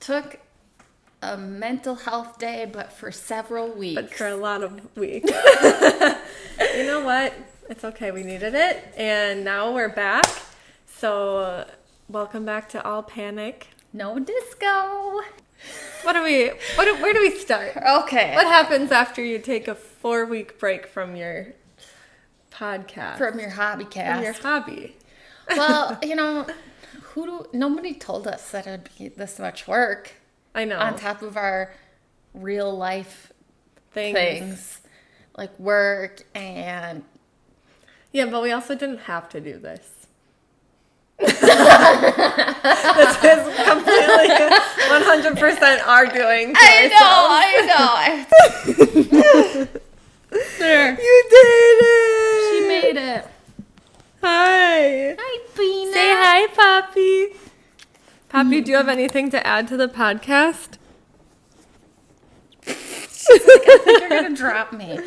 took a mental health day, but for several weeks. But for a lot of weeks. You know what? It's okay. We needed it. And now we're back. So welcome back to All Panic. No disco. Where do we start? Okay. What happens after you take a 4-week break from your podcast? From your hobby cast. From your hobby. Well, nobody told us that it would be this much work. I know. On top of our real life things like work and... Yeah, but we also didn't have to do this. This is completely 100% our doing. I know. There. You did it. She made it. Hi. Hi, Beena. Say hi, Poppy. Poppy, do you have anything to add to the podcast? I think you're gonna drop me.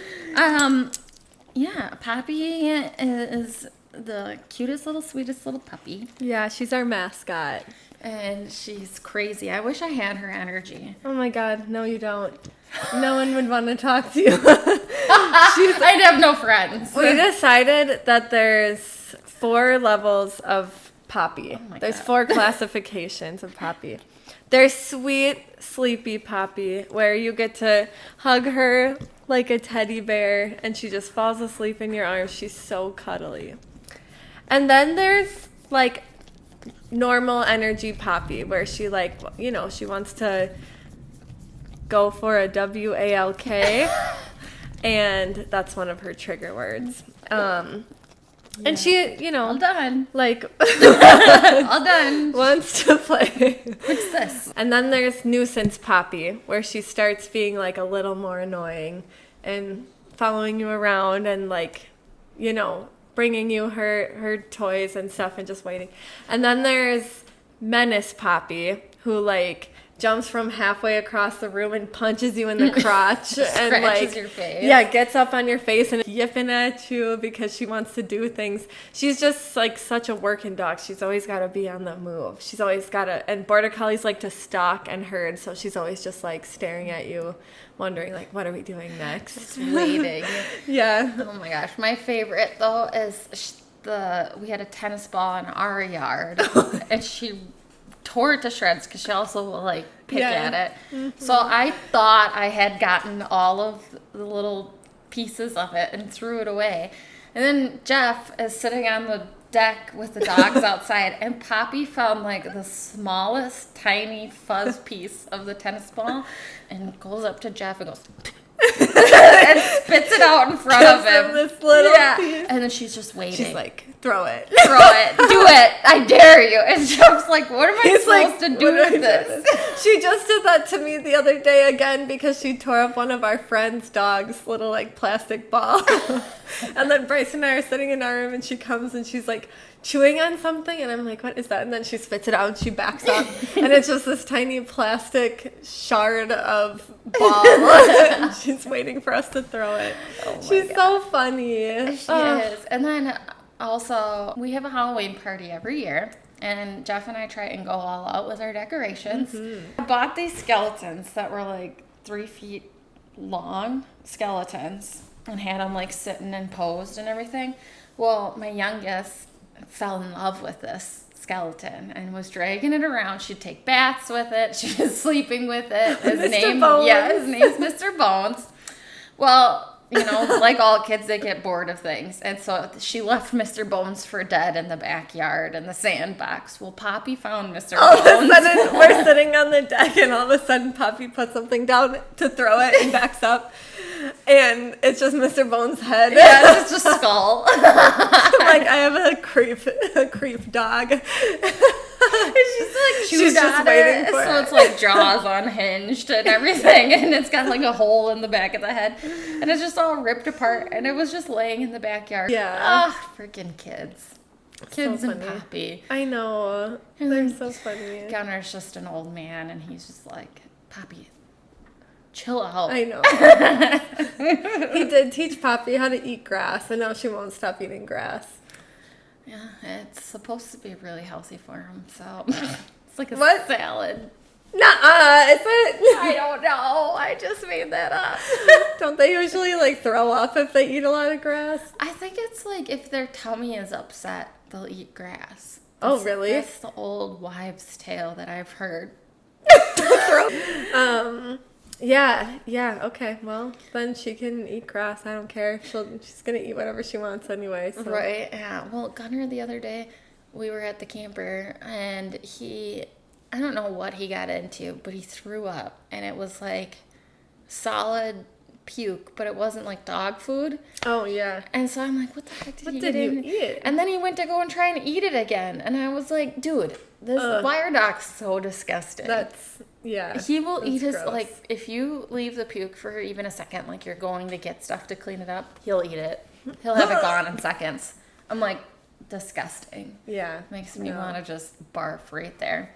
Yeah, Poppy is the cutest little, sweetest little puppy. Yeah, she's our mascot. And she's crazy. I wish I had her energy. Oh my God, no you don't. No one would want to talk to you. I'd have no friends. We decided that there's 4 levels of Poppy. There's 4 classifications of Poppy. There's sweet, sleepy Poppy, where you get to hug her like a teddy bear, and she just falls asleep in your arms. She's so cuddly. And then there's, like, normal energy Poppy, where she, like, she wants to go for a WALK, and that's one of her trigger words. And she, all done. Like, all done. wants to play. What's this? And then there's nuisance Poppy, where she starts being, like, a little more annoying and following you around and, like, bringing you her toys and stuff and just waiting. And then there's menace Poppy, who, like, jumps from halfway across the room and punches you in the crotch and, like, your face. Yeah, gets up on your face and yipping at you because she wants to do things. She's just, like, such a working dog. She's always got to be on the move. She's always got to, and border collies like to stalk and herd, so she's always just, like, staring at you, wondering, like, what are we doing next? Just waiting. Yeah. Oh my gosh, my favorite though is we had a tennis ball in our yard, and she tore it to shreds because she also will, like, pick at it. Mm-hmm. So I thought I had gotten all of the little pieces of it and threw it away. And then Jeff is sitting on the deck with the dogs outside, and Poppy found, like, the smallest tiny fuzz piece of the tennis ball and goes up to Jeff and goes and spits it out in front of him. This little piece. And then she's just waiting. She's like, throw it. Do it, I dare you. And Jeff's like, what am I supposed to do with this? She just did that to me the other day again because she tore up one of our friend's dogs' little, like, plastic ball. And then Bryce and I are sitting in our room, and she comes and she's like chewing on something, and I'm like, what is that? And then she spits it out and she backs up, and it's just this tiny plastic shard of ball. She's waiting for us to throw it. She's so funny. She is. And then also, we have a Halloween party every year, and Jeff and I try and go all out with our decorations. Mm-hmm. I bought these skeletons that were, like, 3 feet long skeletons, and had them, like, sitting and posed and everything. Well, my youngest fell in love with this skeleton and was dragging it around. She'd take baths with it. She was sleeping with it. His name's Mr. Bones. Well, like all kids, they get bored of things. And so she left Mr. Bones for dead in the backyard in the sandbox. Well, Poppy found Mr. Bones. All of a sudden, we're sitting on the deck, and all of a sudden, Poppy puts something down to throw it and backs up. And it's just Mr. Bones' head. Yeah, it's just a skull. Like, I have a creep dog. She's just waiting for it. So it's like jaws unhinged and everything, and it's got, like, a hole in the back of the head, and it's just all ripped apart, and it was just laying in the backyard. Yeah. Freaking kids. Kids so and Poppy. I know. And they're so funny. Gunner's just an old man, and he's just like, Poppy, chill out. I know. He did teach Poppy how to eat grass, and now she won't stop eating grass. Yeah, it's supposed to be really healthy for him, so it's like a what? salad. Nuh-uh, is it? I don't know. I just made that up. Don't they usually like throw up if they eat a lot of grass? I think it's like if their tummy is upset, they'll eat grass. Oh, really? That's the old wives' tale that I've heard. Yeah, okay. Well, then she can eat grass. I don't care. She's gonna eat whatever she wants anyway. So. Right, yeah. Well, Gunner, the other day, we were at the camper, and I don't know what he got into, but he threw up, and it was like solid puke, but it wasn't like dog food. Oh, yeah. And so I'm like, what the heck did What he did get you in? eat? And then he went to go and try and eat it again, and I was like, dude, why are dogs so disgusting? He will eat his, gross. like, if you leave the puke for even a second, like you're going to get stuff to clean it up, he'll eat it. He'll have it gone in seconds. I'm like, disgusting. Yeah. Makes me want to just barf right there.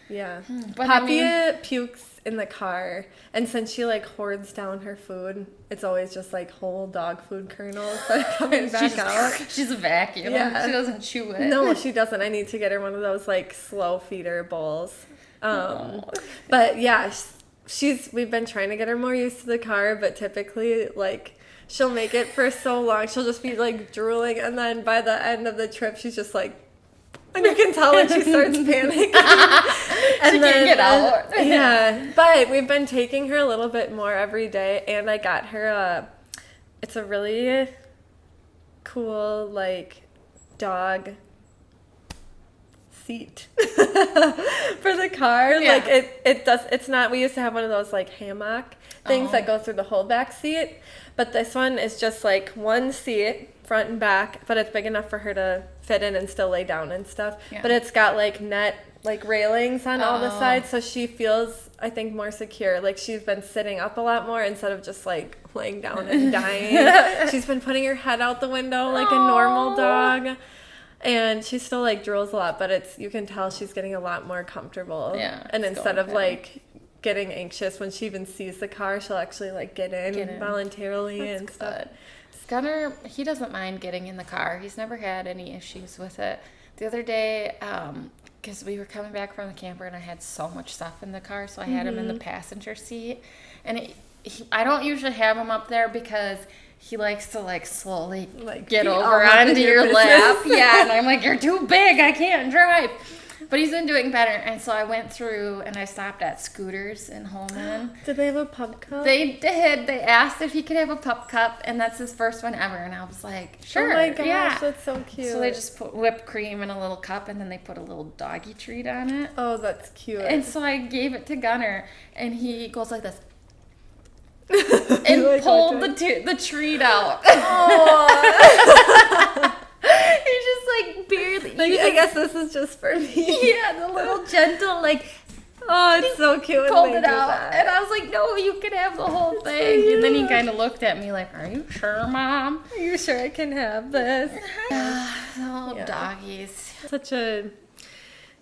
Yeah. But Poppy pukes in the car, and since she like hoards down her food, it's always just like whole dog food kernels that are coming back out. She's a vacuum. Yeah. She doesn't chew it. No, she doesn't. I need to get her one of those like slow feeder bowls. But yeah, we've been trying to get her more used to the car, but typically like she'll make it for so long, she'll just be like drooling, and then by the end of the trip she's just like, and you can tell when she starts panicking. And she can't get out. Yeah, but we've been taking her a little bit more every day, and I got her it's a really cool like dog seat for the car. Yeah. Like it's not, we used to have one of those like hammock things that go through the whole back seat, but this one is just like one seat, front and back, but it's big enough for her to fit in and still lay down and stuff. Yeah. But it's got like net like railings on all the sides, so she feels, I think, more secure. Like she's been sitting up a lot more instead of just like laying down and dying. She's been putting her head out the window like a normal dog. And she still like drools a lot, but you can tell she's getting a lot more comfortable. Yeah. And instead of like getting anxious when she even sees the car, she'll actually like get in voluntarily. That's and stuff. Good. Gunner, he doesn't mind getting in the car. He's never had any issues with it. The other day, because we were coming back from the camper and I had so much stuff in the car, so I had him in the passenger seat. And I don't usually have him up there because he likes to like slowly like get over onto your lap. Yeah, and I'm like, you're too big, I can't drive. But he's been doing better, and so I went through and I stopped at Scooters in Holman. Did they have a pup cup? They did. They asked if he could have a pup cup, and that's his first one ever. And I was like, sure. Oh my gosh, that's so cute. So they just put whipped cream in a little cup, and then they put a little doggy treat on it. Oh, that's cute. And so I gave it to Gunner, and he goes like this. And like pulled the treat out. Oh. He's just like barely. Like, I guess this is just for me. Yeah, the little gentle like. Oh, it's so cute. Pulled it out, and I was like, "No, you can have the whole thing." And then he kind of looked at me like, "Are you sure, Mom? Are you sure I can have this?" Doggies. Such a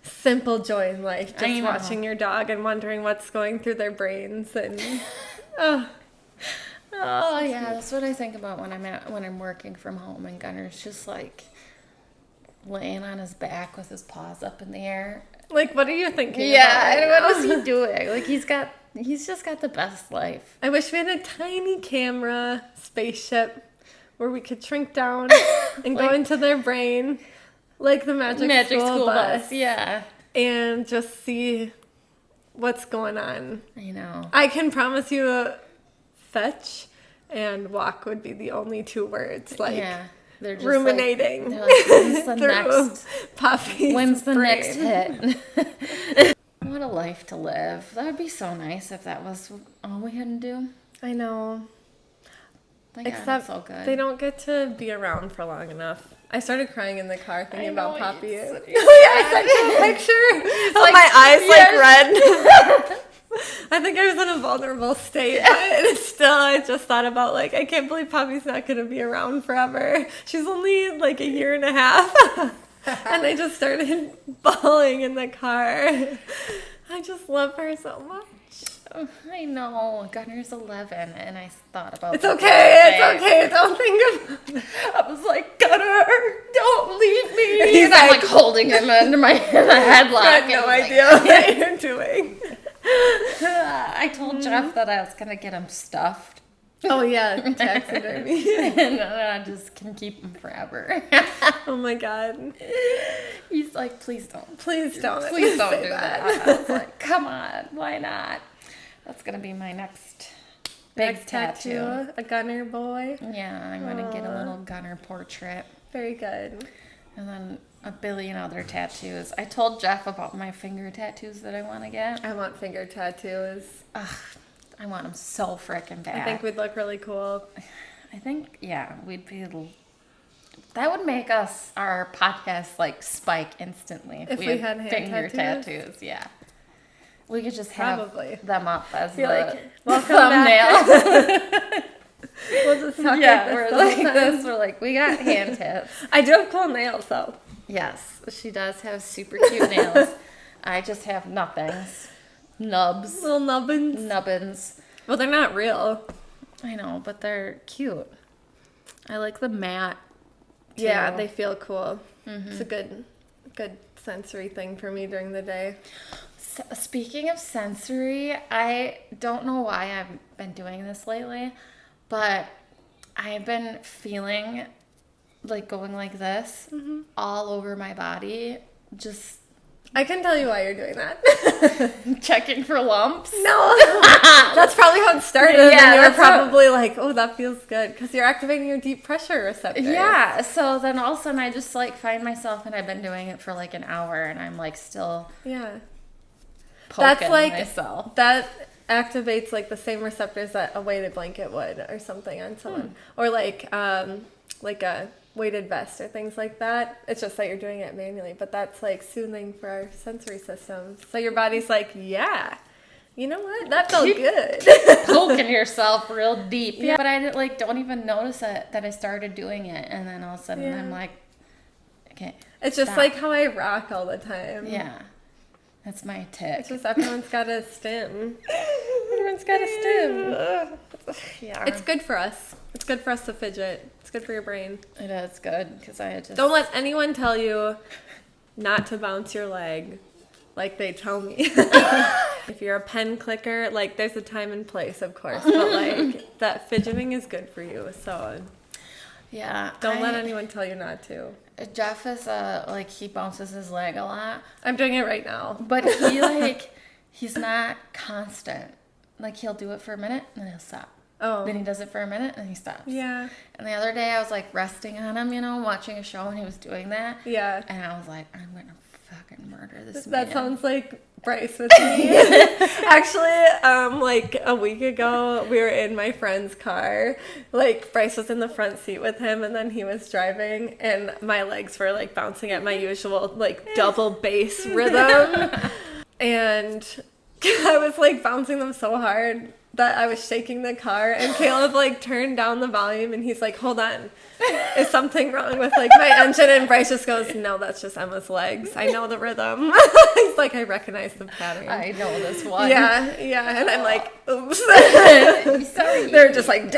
simple joy in life, just watching your dog and wondering what's going through their brains and. Oh yeah, that's what I think about when I'm working from home, and Gunner's just like laying on his back with his paws up in the air. Like, what are you thinking? Yeah, and what is he doing? Like, he's just got the best life. I wish we had a tiny camera spaceship where we could shrink down and go into their brain, like the Magic School Bus. Yeah, and just see what's going on. I know. I can promise you. Fetch and walk would be the only two words. Like, they're just ruminating. When's the next Puffy's When's the brain? Next hit? What a life to live. That would be so nice if that was all we had to do. I know. Except so good. They don't get to be around for long enough. I started crying in the car thinking about Poppy. Oh yeah, I sent you a picture. Like, my eyes like red. I think I was in a vulnerable state, but still, I just thought about, like, I can't believe Poppy's not going to be around forever. She's only, like, a year and a half. And I just started bawling in the car. I just love her so much. Oh, I know. Gunner's 11, and I thought about It's okay. Don't think about it. I was like, Gunner, don't leave me. And I'm, like, holding him under my headlock. I had no idea what you're doing. I told Jeff that I was going to get him stuffed. Oh, yeah, taxidermy. And I just can keep him forever. Oh, my God. He's like, please don't. Please don't. Please don't do that. I was like, come on, why not? That's going to be my next big tattoo. A gunner boy. Yeah, I'm going to get a little gunner portrait. Very good. And then a billion other tattoos. I told Jeff about my finger tattoos that I want to get. I want finger tattoos. Ugh, I want them so freaking bad. I think we'd look really cool. I think, yeah, we'd be... That would make our podcast, like, spike instantly. If we had hand finger tattoos. Yeah. We could just have them up as the thumbnail. We'll just talk we're like this. We're like, we got hand tats. I do have cool nails, though. Yes, she does have super cute nails. I just have nothings. Nubs. Little nubbins. Nubbins. Well, they're not real. I know, but they're cute. I like the matte. Too. Yeah, they feel cool. Mm-hmm. It's a good sensory thing for me during the day. So, speaking of sensory, I don't know why I've been doing this lately, but I've been feeling like going like this all over my body. Just I can tell you why you're doing that. Checking for lumps. No, that's probably how it started. Yeah, and you were probably like, "Oh, that feels good," because you're activating your deep pressure receptors. Yeah. So then all of a sudden, I just like find myself, and I've been doing it for like an hour, and I'm like still poking myself. That activates like the same receptors that a weighted blanket would, or something on someone, or like a weighted vest or things like that. It's just that you're doing it manually, but that's like soothing for our sensory systems. So your body's like, yeah, you know what? That felt good. Poking yourself real deep. Yeah. But I don't even notice that I started doing it, and then all of a sudden I'm like, okay. It's just like how I rock all the time. Yeah. That's my tick. It's just everyone's got a stim. Everyone's got a stim. Yeah. It's good for us. It's good for us to fidget. It's good for your brain. It is good because I just... Don't let anyone tell you not to bounce your leg like they tell me. If you're a pen clicker, like there's a time and place, of course. But like that fidgeting is good for you. So yeah. Don't let anyone tell you not to. Jeff is he bounces his leg a lot. I'm doing it right now. But he's not constant. Like he'll do it for a minute and then he'll stop. Oh. Then he does it for a minute and he stops. Yeah. And the other day I was like resting on him, watching a show and he was doing that. Yeah. And I was like, I'm gonna fucking murder this man. That sounds like Bryce with me. Actually, like a week ago, we were in my friend's car. Like Bryce was in the front seat with him, and then he was driving, and my legs were like bouncing at my usual like double bass rhythm, and I was like bouncing them so hard that I was shaking the car, and Caleb like turned down the volume, and he's like, "Hold on, is something wrong with like my engine?" And Bryce just goes, "No, that's just Emma's legs. I know the rhythm." He's like, "I recognize the pattern. I know this one." Yeah, and I'm like, "Oops." Sorry. They're just like,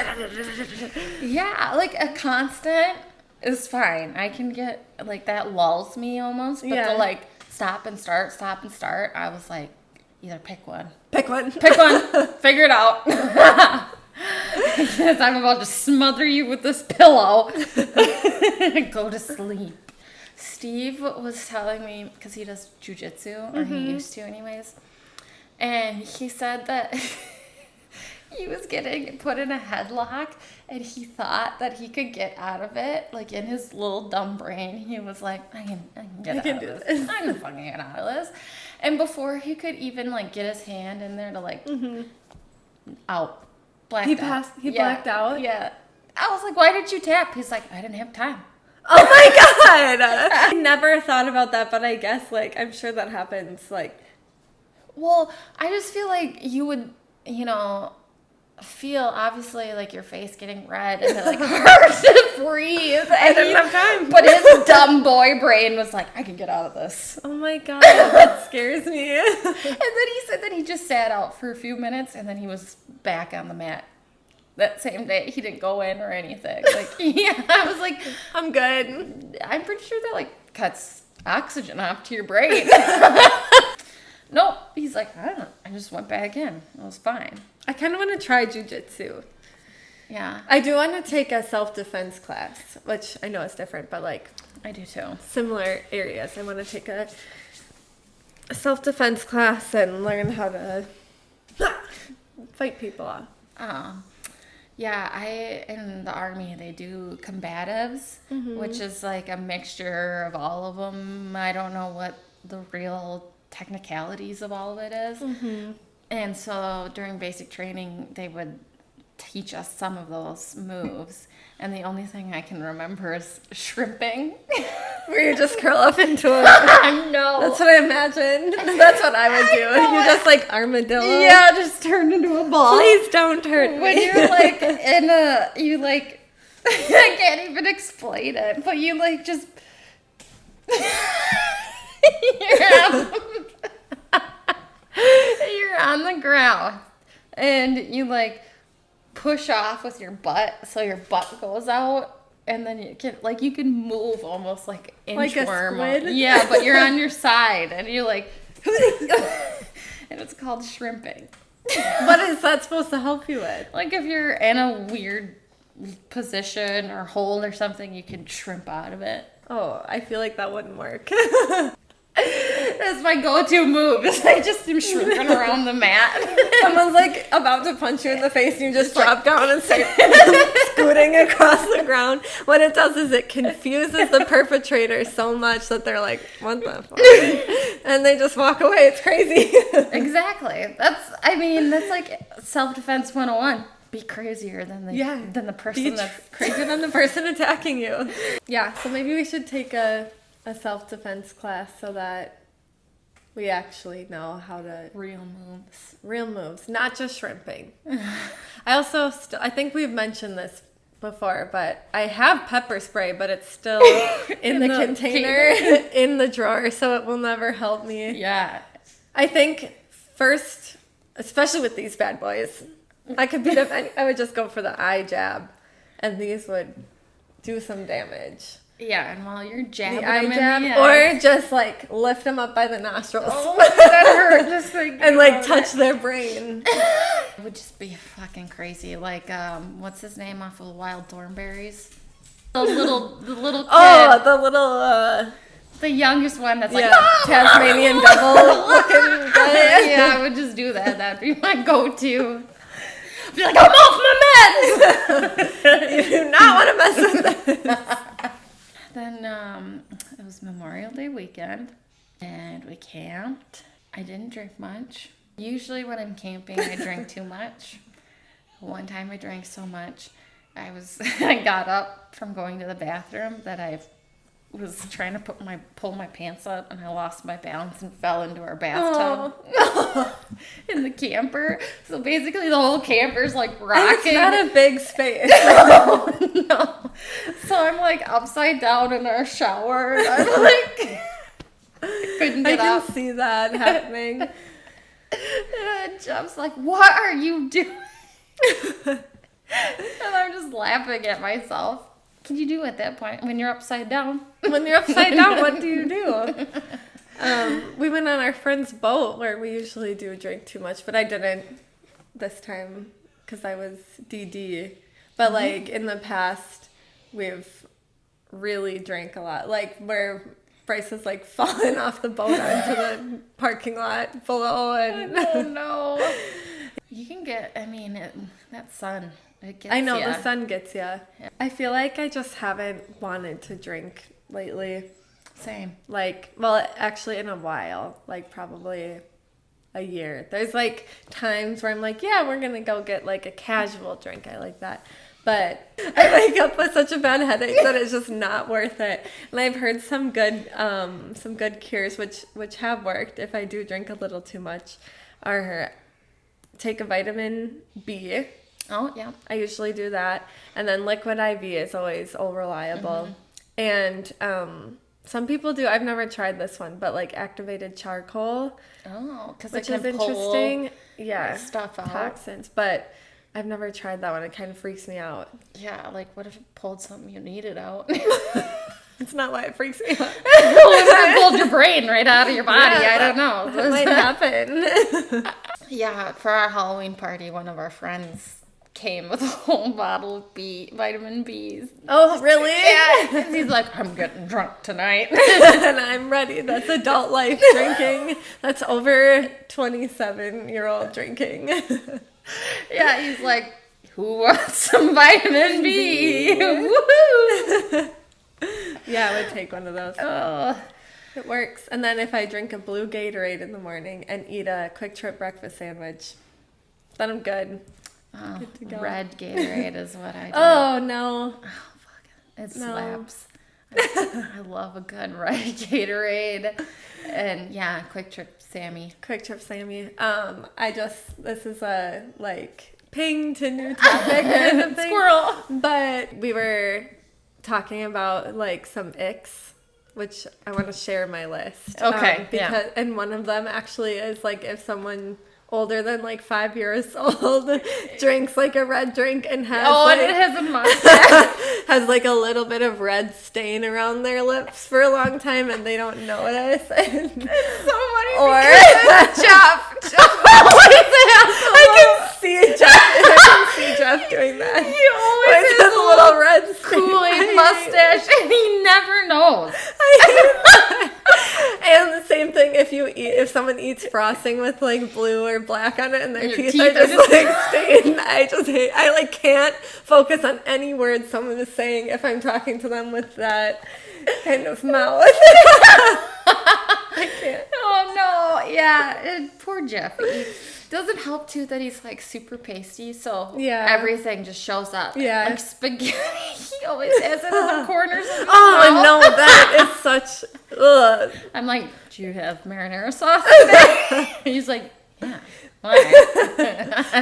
yeah, like a constant is fine. I can get like that lulls me almost, but the like stop and start, I was like, either pick one. Pick one. Figure it out. Because I'm about to smother you with this pillow. Go to sleep. Steve was telling me, because he does jujitsu, or he used to anyways, and he said that he was getting put in a headlock, and he thought that he could get out of it. Like in his little dumb brain, he was like, I can get out of this. I can fucking get out of this. And before he could even like get his hand in there to like out, blacked out. He blacked out? Yeah. I was like, why did you tap? He's like, I didn't have time. Oh my God. I never thought about that, but I guess like I'm sure that happens. Like, well, I just feel like you would, feel obviously like your face getting red and it like hard to breathe. I didn't have time. But his dumb boy brain was like, I can get out of this. Oh my God, that scares me. And then he said that he just sat out for a few minutes and then he was back on the mat. That same day, he didn't go in or anything. Like, yeah, I was like, I'm good. I'm pretty sure that like cuts oxygen off to your brain. Nope, He's like, I don't know. I just went back in. It was fine. I kind of want to try jujitsu. Yeah. I do want to take a self-defense class, which I know is different, but like I do too. Similar areas. I want to take a self-defense class and learn how to fight people off. Yeah, in the Army, they do combatives, which is like a mixture of all of them. I don't know what the real technicalities of all of it is. And so during basic training, they would teach us some of those moves. And the only thing I can remember is shrimping. Where you just curl up into a... I know. That's what I imagined. That's what I would do. You just like armadillo. Yeah, just turned into a ball. Please don't hurt me. When you're like in a... You like... I can't even explain it. But you like just... You're on the ground. And you like... push off with your butt so your butt goes out, and then you can move almost like inchworm. Like a squid? Yeah, but you're on your side and you're like and it's called shrimping. What is that supposed to help you with? Like if you're in a weird position or hold or something, you can shrimp out of it. Oh, I feel like that wouldn't work. That's my go-to move. Is I just am shrimping around the mat. Someone's like about to punch you in the face and you just drop down and start scooting across the ground. What it does is it confuses the perpetrator so much that they're like, what the fuck? And they just walk away. It's crazy. Exactly. That's like self-defense 101. Be crazier than the person that's crazier than the person attacking you. Yeah, so maybe we should take a self-defense class so that we actually know how to... Real moves, not just shrimping. I also, I think we've mentioned this before, but I have pepper spray, but it's still in the container, in the drawer, so it will never help me. Yeah. I think first, especially with these bad boys, I would just go for the eye jab, and these would do some damage. Yeah, and while you're jabbing the eye them jab, in the or just like lift them up by the nostrils. Oh, that hurt. Just like and like touch their brain. It would just be fucking crazy. Like, what's his name off of Wild Thornberries? The little kid. Oh, the little. The youngest one that's like Tasmanian devil looking guy. Yeah, I would just do that. That'd be my go-to. I'd be like, I'm off my meds. You do not want to mess with this. Then it was Memorial Day weekend, and we camped. I didn't drink much. Usually when I'm camping, I drink too much. One time I drank so much, I got up from going to the bathroom that I was trying to pull my pants up, and I lost my balance and fell into our bathtub in the camper. So basically the whole camper's like rocking. It's not a big space. No. So I'm like upside down in our shower, and I'm like couldn't get up. I can see that happening. And Jeff's like, what are you doing? And I'm just laughing at myself. What do you do at that point when you're upside down? When you're upside down, what do you do? We went on our friend's boat where we usually do drink too much, but I didn't this time because I was DD. But like in the past, we've really drank a lot. Like where Bryce has like fallen off the boat onto the parking lot below. And oh no. You can get, that sun. It gets I know, ya. the sun gets you. Yeah. I feel like I just haven't wanted to drink lately. Same. Like, well, actually in a while, like probably a year. There's like times where I'm like, yeah, we're going to go get like a casual drink. I like that. But I wake up with such a bad headache that it's just not worth it. And I've heard some good cures, which have worked if I do drink a little too much, are take a vitamin B. Oh, yeah. I usually do that. And then liquid IV is always reliable. And some people do, I've never tried this one, but like activated charcoal. Oh, because which it can is interesting. Yeah. Stuff out. Toxins. But I've never tried that one. It kind of freaks me out. Yeah, like what if it pulled something you needed out? It's not why it freaks me out. It pulled your brain right out of your body. Yeah, I don't know. That might happen. Yeah, for our Halloween party, one of our friends came with a whole bottle of vitamin Bs. Oh, really? Yeah. He's like, I'm getting drunk tonight. And I'm ready. That's adult life drinking. That's over 27-year-old drinking. Yeah, he's like, who wants some vitamin B? Woohoo! Yeah, I would take one of those. Oh. It works. And then if I drink a blue Gatorade in the morning and eat a Quick Trip breakfast sandwich, then I'm good. Oh, Good to go. Red Gatorade is what I do. Oh, no. Oh, fuck. It slaps. I love a good red Gatorade. And yeah, Quick Trip Sammy. Quick Trip Sammy. This is a, ping to new topic kind of thing. Squirrel. But we were talking about, some icks, which I want to share my list. Okay, And one of them actually is, if someone older than 5 years old drinks a red drink and has and it has a mustache. has a little bit of red stain around their lips for a long time and they don't notice. It's so funny Or Jeff I can see Jeff doing that. He always With has his little red Kool-Aid mustache and he never knows. And the same thing if someone eats frosting with blue or black on it and their And your teeth are teeth just stained. I can't focus on any words someone is saying if I'm talking to them with that kind of mouth. I can't. Oh no, yeah, poor Jeff. It doesn't help too that he's super pasty, so everything just shows up. Yeah. Spaghetti, he always has it in the corners of his mouth. Oh no, that is such. Ugh. I'm like, do you have marinara sauce today? He's like, yeah. Why?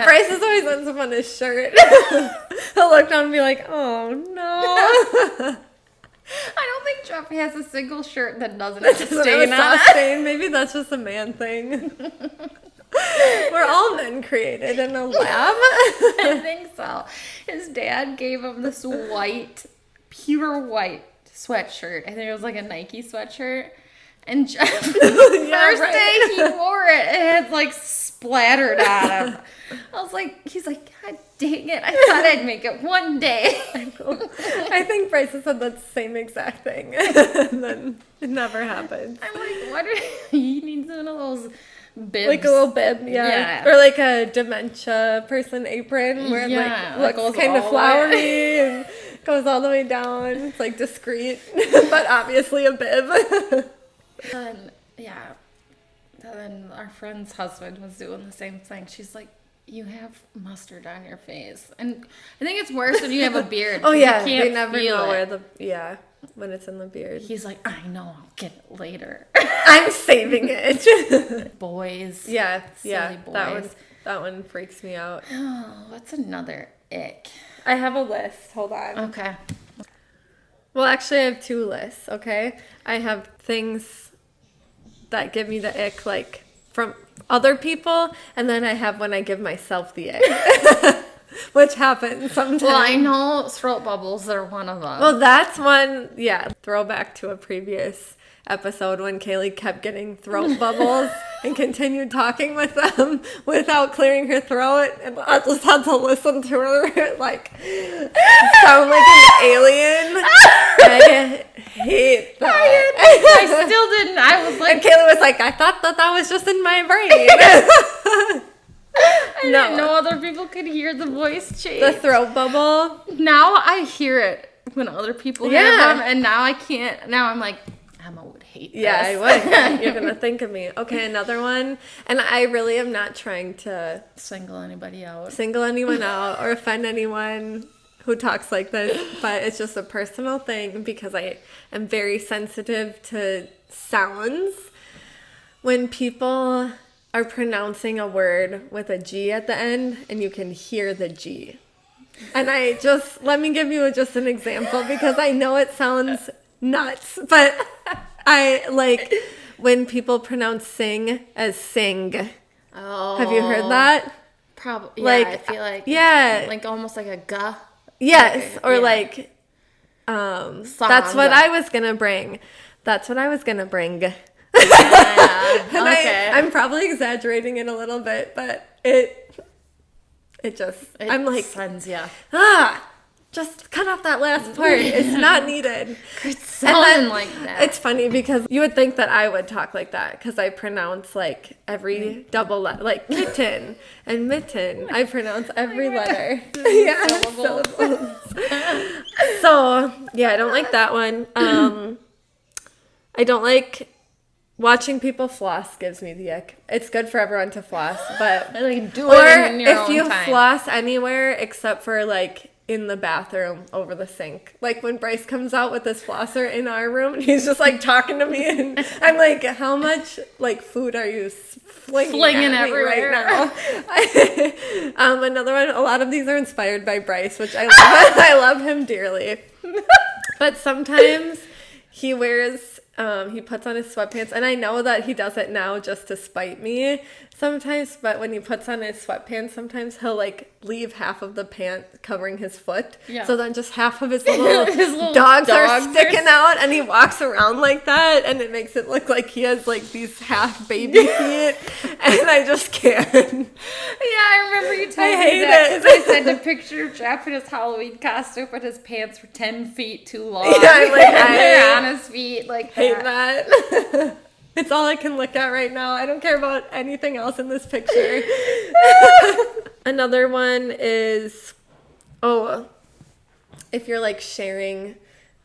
Bryce is always ends up on his shirt. He'll look down and be like, oh no. I don't think Jeff has a single shirt that doesn't have a Stain stain on it. stain. Maybe that's just a man thing. We're all men created in a lab. I think so. His dad gave him this pure white sweatshirt. I think it was a Nike sweatshirt. And Jeff, the first day he wore it, it had splattered on him. He's like, God dang it. I thought I'd make it one day. I think Bryce said that same exact thing. And then it never happened. I'm like, what he needs one of those bibs. A little bib, yeah. Or a dementia person apron where it looks kind of flowery and goes all the way down. It's discreet, but obviously a bib. And then our friend's husband was doing the same thing. She's like, you have mustard on your face. And I think it's worse when you have a beard. Oh yeah, you can't they never feel know it. when it's in the beard. He's like, I know, I'll get it later. I'm saving it. Boys. Yeah, Silly boys. That one freaks me out. Oh, what's another ick? I have a list. Hold on. Okay. Well, actually, I have two lists, okay? I have things that give me the ick, from other people, and then I have when I give myself the ick. Which happens sometimes. Well, I know throat bubbles are one of them. Well, that's one, throwback to a previous episode when Kaylee kept getting throat bubbles and continued talking with them without clearing her throat, and I just had to listen to her sound like an alien. I hate that. I still didn't. I was like, and Kaylee was like, I thought that was just in my brain. I didn't know other people could hear the voice change. The throat bubble. Now I hear it when other people have them, and now I can't. Now I'm like, Emma would hate this. Yeah, I would. You're going to think of me. Okay, another one. And I really am not trying to single anyone out or offend anyone who talks like this, but it's just a personal thing because I am very sensitive to sounds. When people are pronouncing a word with a G at the end and you can hear the G. And let me give you just an example because I know it sounds nuts, but I when people pronounce sing as sing. Oh. Have you heard that? Probably. Yeah, I feel like. Yeah. Almost like a guh. Yes. Or That's what I was gonna bring. Yeah. And Okay. I'm probably exaggerating it a little bit, but I'm like, sends you. Just cut off that last part. It's not needed. It's sounding like that. It's funny because you would think that I would talk like that because I pronounce like every double letter, like kitten and mitten. I pronounce every letter. Yeah, syllables. So, yeah, I don't like that one. I don't like watching people floss. Gives me the ick. It's good for everyone to floss, but do it in your own time. Or if you floss anywhere except for like in the bathroom over the sink. Like when Bryce comes out with this flosser in our room and he's just like talking to me and I'm like, how much like food are you flinging everywhere right now? Another one, a lot of these are inspired by Bryce, which I love. I love him dearly. But sometimes he wears, he puts on his sweatpants, and I know that he does it now just to spite me sometimes, but when he puts on his sweatpants, sometimes he'll like leave half of the pant covering his foot. Yeah. So then just half of his little dogs are sticking out, and he walks around like that, and it makes it look like he has like these half baby feet, and I just can't. Yeah, I remember you telling me that because I said to picture Jeff in his Halloween costume, but his pants were 10 feet too long. Yeah, I'm like, they're on his feet like hate that. It's all I can look at right now. I don't care about anything else in this picture. Another one is, if you're like sharing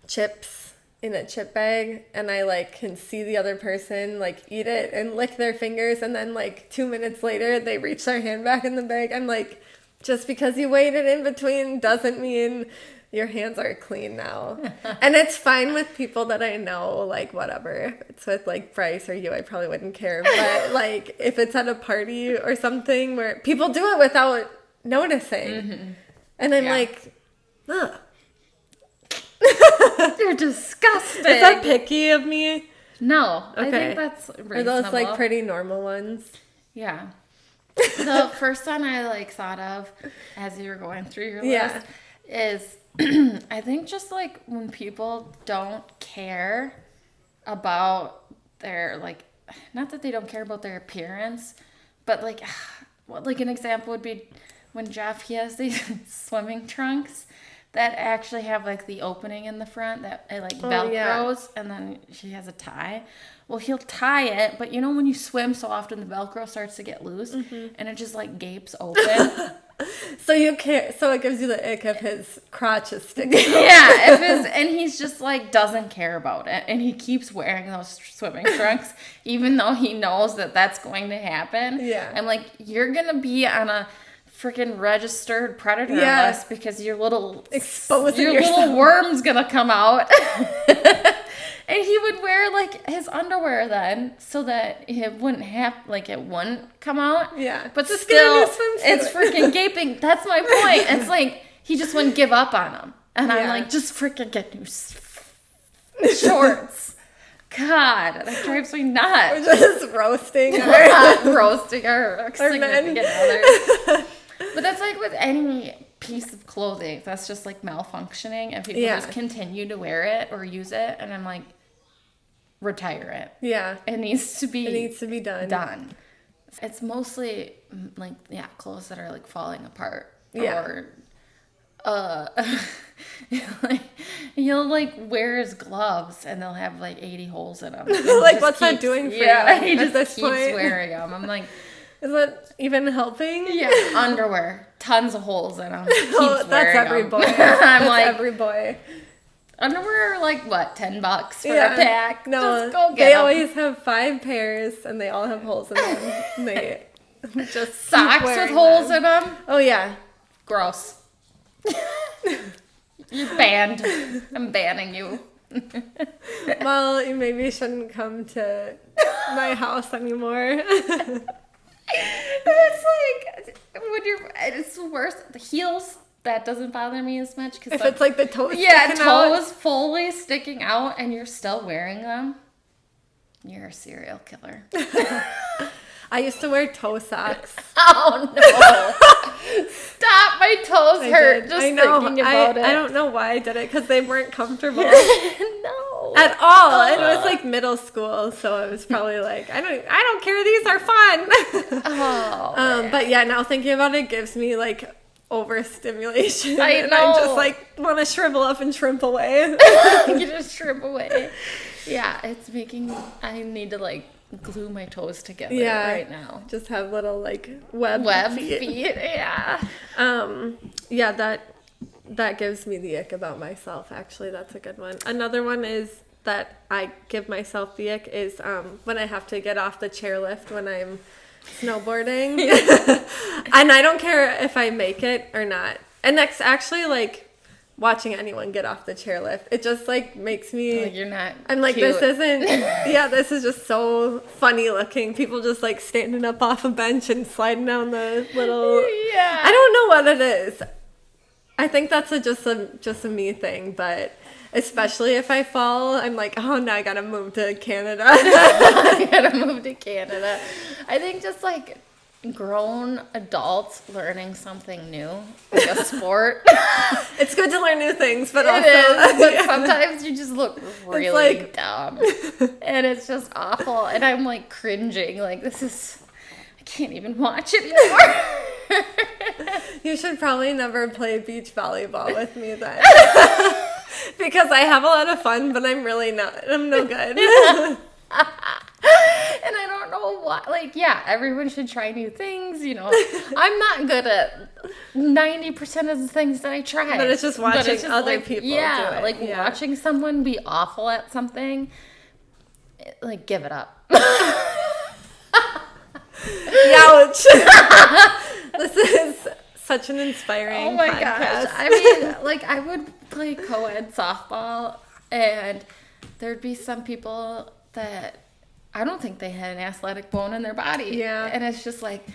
chips in a chip bag and I like can see the other person like eat it and lick their fingers and then like 2 minutes later they reach their hand back in the bag. I'm like, just because you waited in between doesn't mean your hands are clean now. And it's fine with people that I know, like, whatever. If it's with, like, Bryce or you, I probably wouldn't care. But, like, if it's at a party or something where people do it without noticing. Mm-hmm. And I'm like, ugh. You're disgusting. Is that picky of me? No. Okay. I think that's reasonable. Are those, like, pretty normal ones? Yeah. The first one I, like, thought of as you were going through your list is... I think just like when people don't care about their like, not that they don't care about their appearance, but like an example would be when Jeff, he has these swimming trunks that actually have like the opening in the front that it like velcros and then she has a tie. Well, he'll tie it, but you know when you swim so often the velcro starts to get loose and it just like gapes open. So you care. So it gives you the ick if his crotch is sticking out. Yeah, and he's just like doesn't care about it, and he keeps wearing those swimming trunks, even though he knows that that's going to happen. Yeah, I'm like, you're gonna be on a freaking registered predator list because your little worm's gonna come out. And he would wear, like, his underwear then so that it wouldn't it wouldn't come out. Yeah. But still, it's freaking gaping. That's my point. It's like, he just wouldn't give up on him. And I'm like, just freaking get new shorts. God, that drives me nuts. We're just roasting our significant others. But that's like with any piece of clothing that's just like malfunctioning and people just continue to wear it or use it, and I'm like, retire it. Yeah. It needs to be done. It's mostly like clothes that are like falling apart. Yeah. Or like, he'll like wear his gloves and they'll have like 80 holes in them. Like what's that doing for you? He just keeps wearing them. I'm like, is that even helping? Yeah, underwear, tons of holes in them. That's every boy. I'm like, every boy. Underwear are like what, $10 for a pack? No, just go get they them. Always have 5 pairs and they all have holes in them. And they just socks with holes in them. Oh yeah, gross. You're banned. I'm banning you. Well, you maybe shouldn't come to my house anymore. It's like it's worse. The heels, that doesn't bother me as much if it's like the toes. Yeah, toes fully sticking out, and you're still wearing them. You're a serial killer. I used to wear toe socks. Oh no! Stop, my toes hurt just thinking about it. I don't know why I did it, because they weren't comfortable. No. At all. It was like middle school, so I was probably like, I don't care, these are fun. But yeah, now thinking about it gives me like overstimulation. I know. I just like want to shrivel up and shrimp away. You just shrimp away. Yeah, it's making, I need to like glue my toes together right now. Just have little like web feet. Yeah. Yeah, that gives me the ick about myself. Actually, that's a good one. Another one is that I give myself the ick is when I have to get off the chairlift when I'm snowboarding. And I don't care if I make it or not. And that's actually like watching anyone get off the chairlift. It just like makes me like, you're not I'm like, cute. This isn't this is just so funny looking. People just like standing up off a bench and sliding down the little I don't know what it is. I think that's just a me thing, but especially if I fall, I'm like, oh, now I gotta move to Canada. I gotta move to Canada. I think just like grown adults learning something new, like a sport. It's good to learn new things, but also but sometimes you just look really like, dumb, and it's just awful. And I'm like cringing, like I can't even watch it anymore. You should probably never play beach volleyball with me then. Because I have a lot of fun, but I'm no good. And I don't know why. Like, yeah, everyone should try new things, you know. I'm not good at 90% of the things that I try. But it's just watching other people do it. Like watching someone be awful at something, like, give it up. Ouch. This is such an inspiring podcast. Gosh. I mean, like, I would play co-ed softball, and there'd be some people that I don't think they had an athletic bone in their body. Yeah. And it's just like...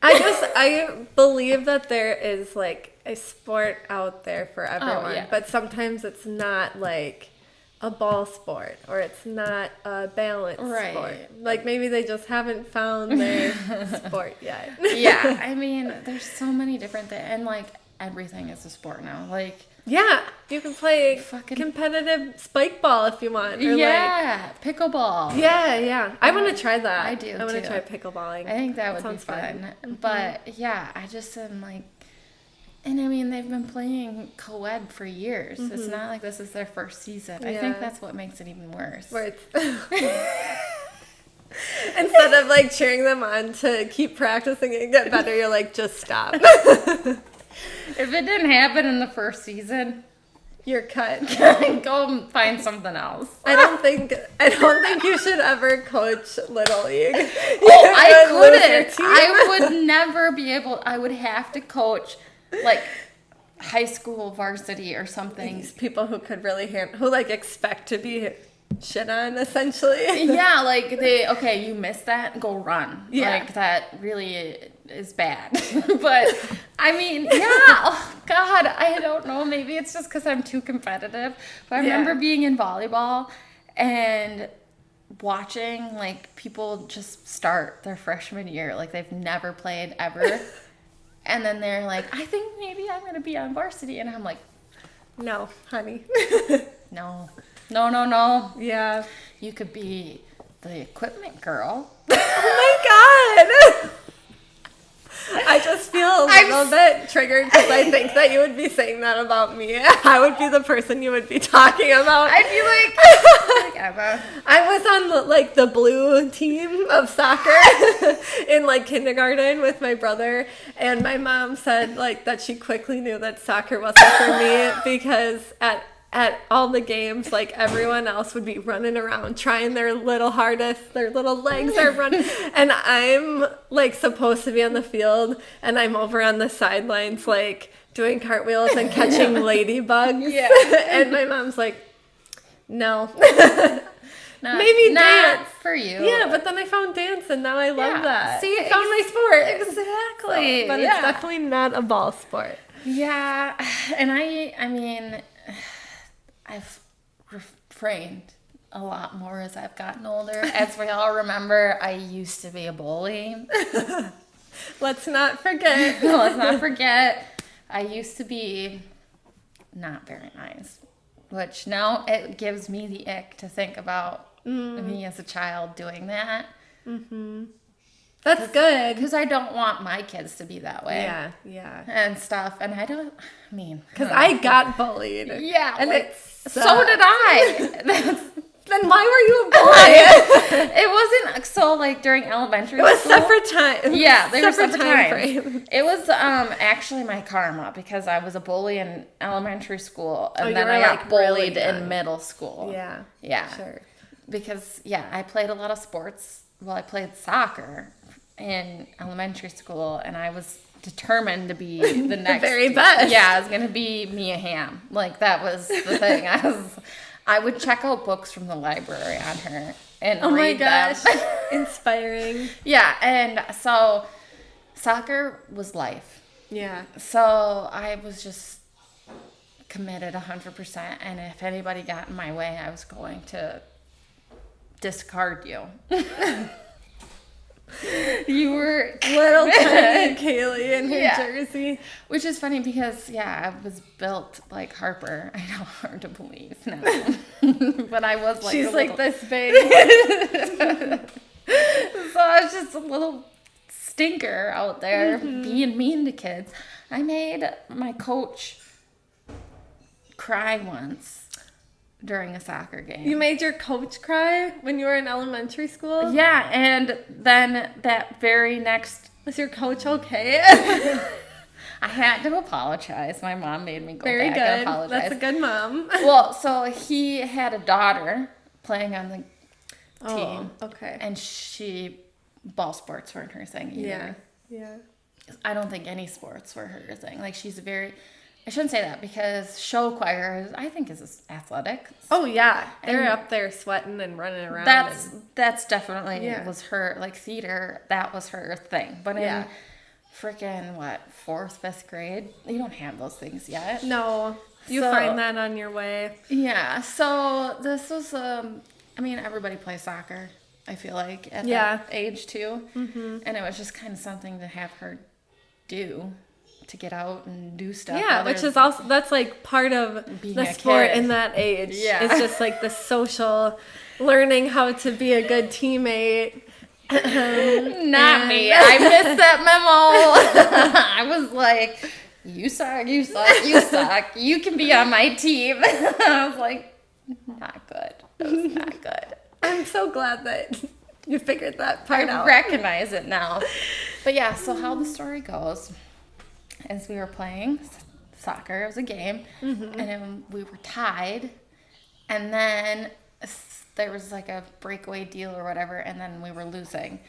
I believe that there is, like, a sport out there for everyone. But sometimes it's not, like, a ball sport, or it's not a balance sport. Like, maybe they just haven't found their sport yet. Yeah, I mean, there's so many different things, and like everything is a sport now. Like, yeah, you can play competitive spike ball if you want. Or pickleball. Yeah. I want to try that. I do. I want to try pickleballing. I think that would be fun. But yeah, I just am like. And I mean, they've been playing co-ed for years. Mm-hmm. It's not like this is their first season. Yeah. I think that's what makes it even worse. Instead of like cheering them on to keep practicing and get better, you're like, just stop. If it didn't happen in the first season, you're cut. Go find something else. I don't think you should ever coach Little League. I couldn't. I would never be able. I would have to coach like high school varsity or something. These people who could really who like expect to be shit on, essentially. Yeah, like you missed that, go run. Yeah. Like that really is bad. But I mean, oh God, I don't know. Maybe it's just because I'm too competitive. But I remember being in volleyball and watching like people just start their freshman year, like they've never played ever. And then they're like, I think maybe I'm going to be on varsity. And I'm like, no, honey. No. Yeah. You could be the equipment girl. Oh, my God. I just feel a little bit triggered because I think that you would be saying that about me. I would be the person you would be talking about. I'd be like Emma. I was on the blue team of soccer in like kindergarten with my brother, and my mom said like that she quickly knew that soccer wasn't for me because at all the games, like everyone else would be running around trying their little hardest, their little legs are running, and I'm like supposed to be on the field, and I'm over on the sidelines like doing cartwheels and catching ladybugs. Yeah. And my mom's like, no. Maybe not dance for you. Yeah, but then I found dance, and now I love that. See, I found my sport. Exactly. So, but it's definitely not a ball sport. Yeah, and I mean, I've refrained a lot more as I've gotten older. As we all remember, I used to be a bully. Let's not forget. Let's not forget, I used to be not very nice, which now it gives me the ick to think about me as a child doing that. Mm-hmm. That's good. Because I don't want my kids to be that way. Yeah. And stuff. And because I got bullied. Yeah. And so did I. Then why were you a bully? It wasn't so like during elementary school. It was separate time. Yeah, they were separate time frame. It was actually my karma because I was a bully in elementary school and then I got bullied in middle school. Yeah. Sure. Because I played a lot of sports. Well, I played soccer in elementary school and I was determined to be the next the very best. Yeah, I was gonna be Mia Hamm. Like that was the thing. I would check out books from the library on her and read them. Oh my gosh, inspiring. Yeah, and so soccer was life. Yeah. So I was just committed 100%, and if anybody got in my way, I was going to discard you. You were little tiny Kaylee in her jersey. Which is funny because, I was built like Harper. I know, hard to believe now. But I was like she's like this big. So I was just a little stinker out there being mean to kids. I made my coach cry once during a soccer game. You made your coach cry when you were in elementary school? Yeah, and then that very next... Was your coach okay? I had to apologize. My mom made me go back and apologize. That's a good mom. Well, so he had a daughter playing on the team. Okay. And ball sports weren't her thing either. Yeah. I don't think any sports were her thing. Like, she's I shouldn't say that because show choir, I think, is athletic. Oh, yeah. They're up there sweating and running around. That's definitely was her, like, theater, that was her thing. But in freaking, 4th, 5th grade, you don't have those things yet. No. You find that on your way. Yeah. So this was, everybody plays soccer, I feel like, at that age, too. Mm-hmm. And it was just kind of something to have her do. To get out and do stuff. Yeah, which is also, that's like part of the sport in that age. Yeah. It's just like the social, learning how to be a good teammate. Not me. I missed that memo. I was like, you suck. You can be on my team. I was like, not good. That was not good. I'm so glad that you figured that part out. I recognize it now. But yeah, so how the story goes... As we were playing soccer, it was a game, and then we were tied, and then there was like a breakaway deal or whatever, and then we were losing.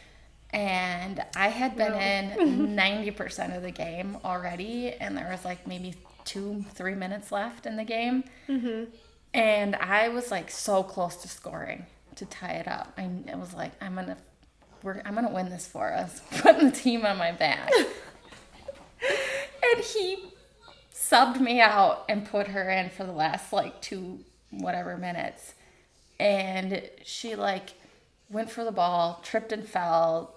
And I had been in 90% of the game already, and there was like maybe 2-3 minutes left in the game. Mm-hmm. And I was like so close to scoring to tie it up. I was like, I'm gonna win this for us, putting the team on my back. And he subbed me out and put her in for the last like 2 whatever minutes. And she like went for the ball, tripped and fell.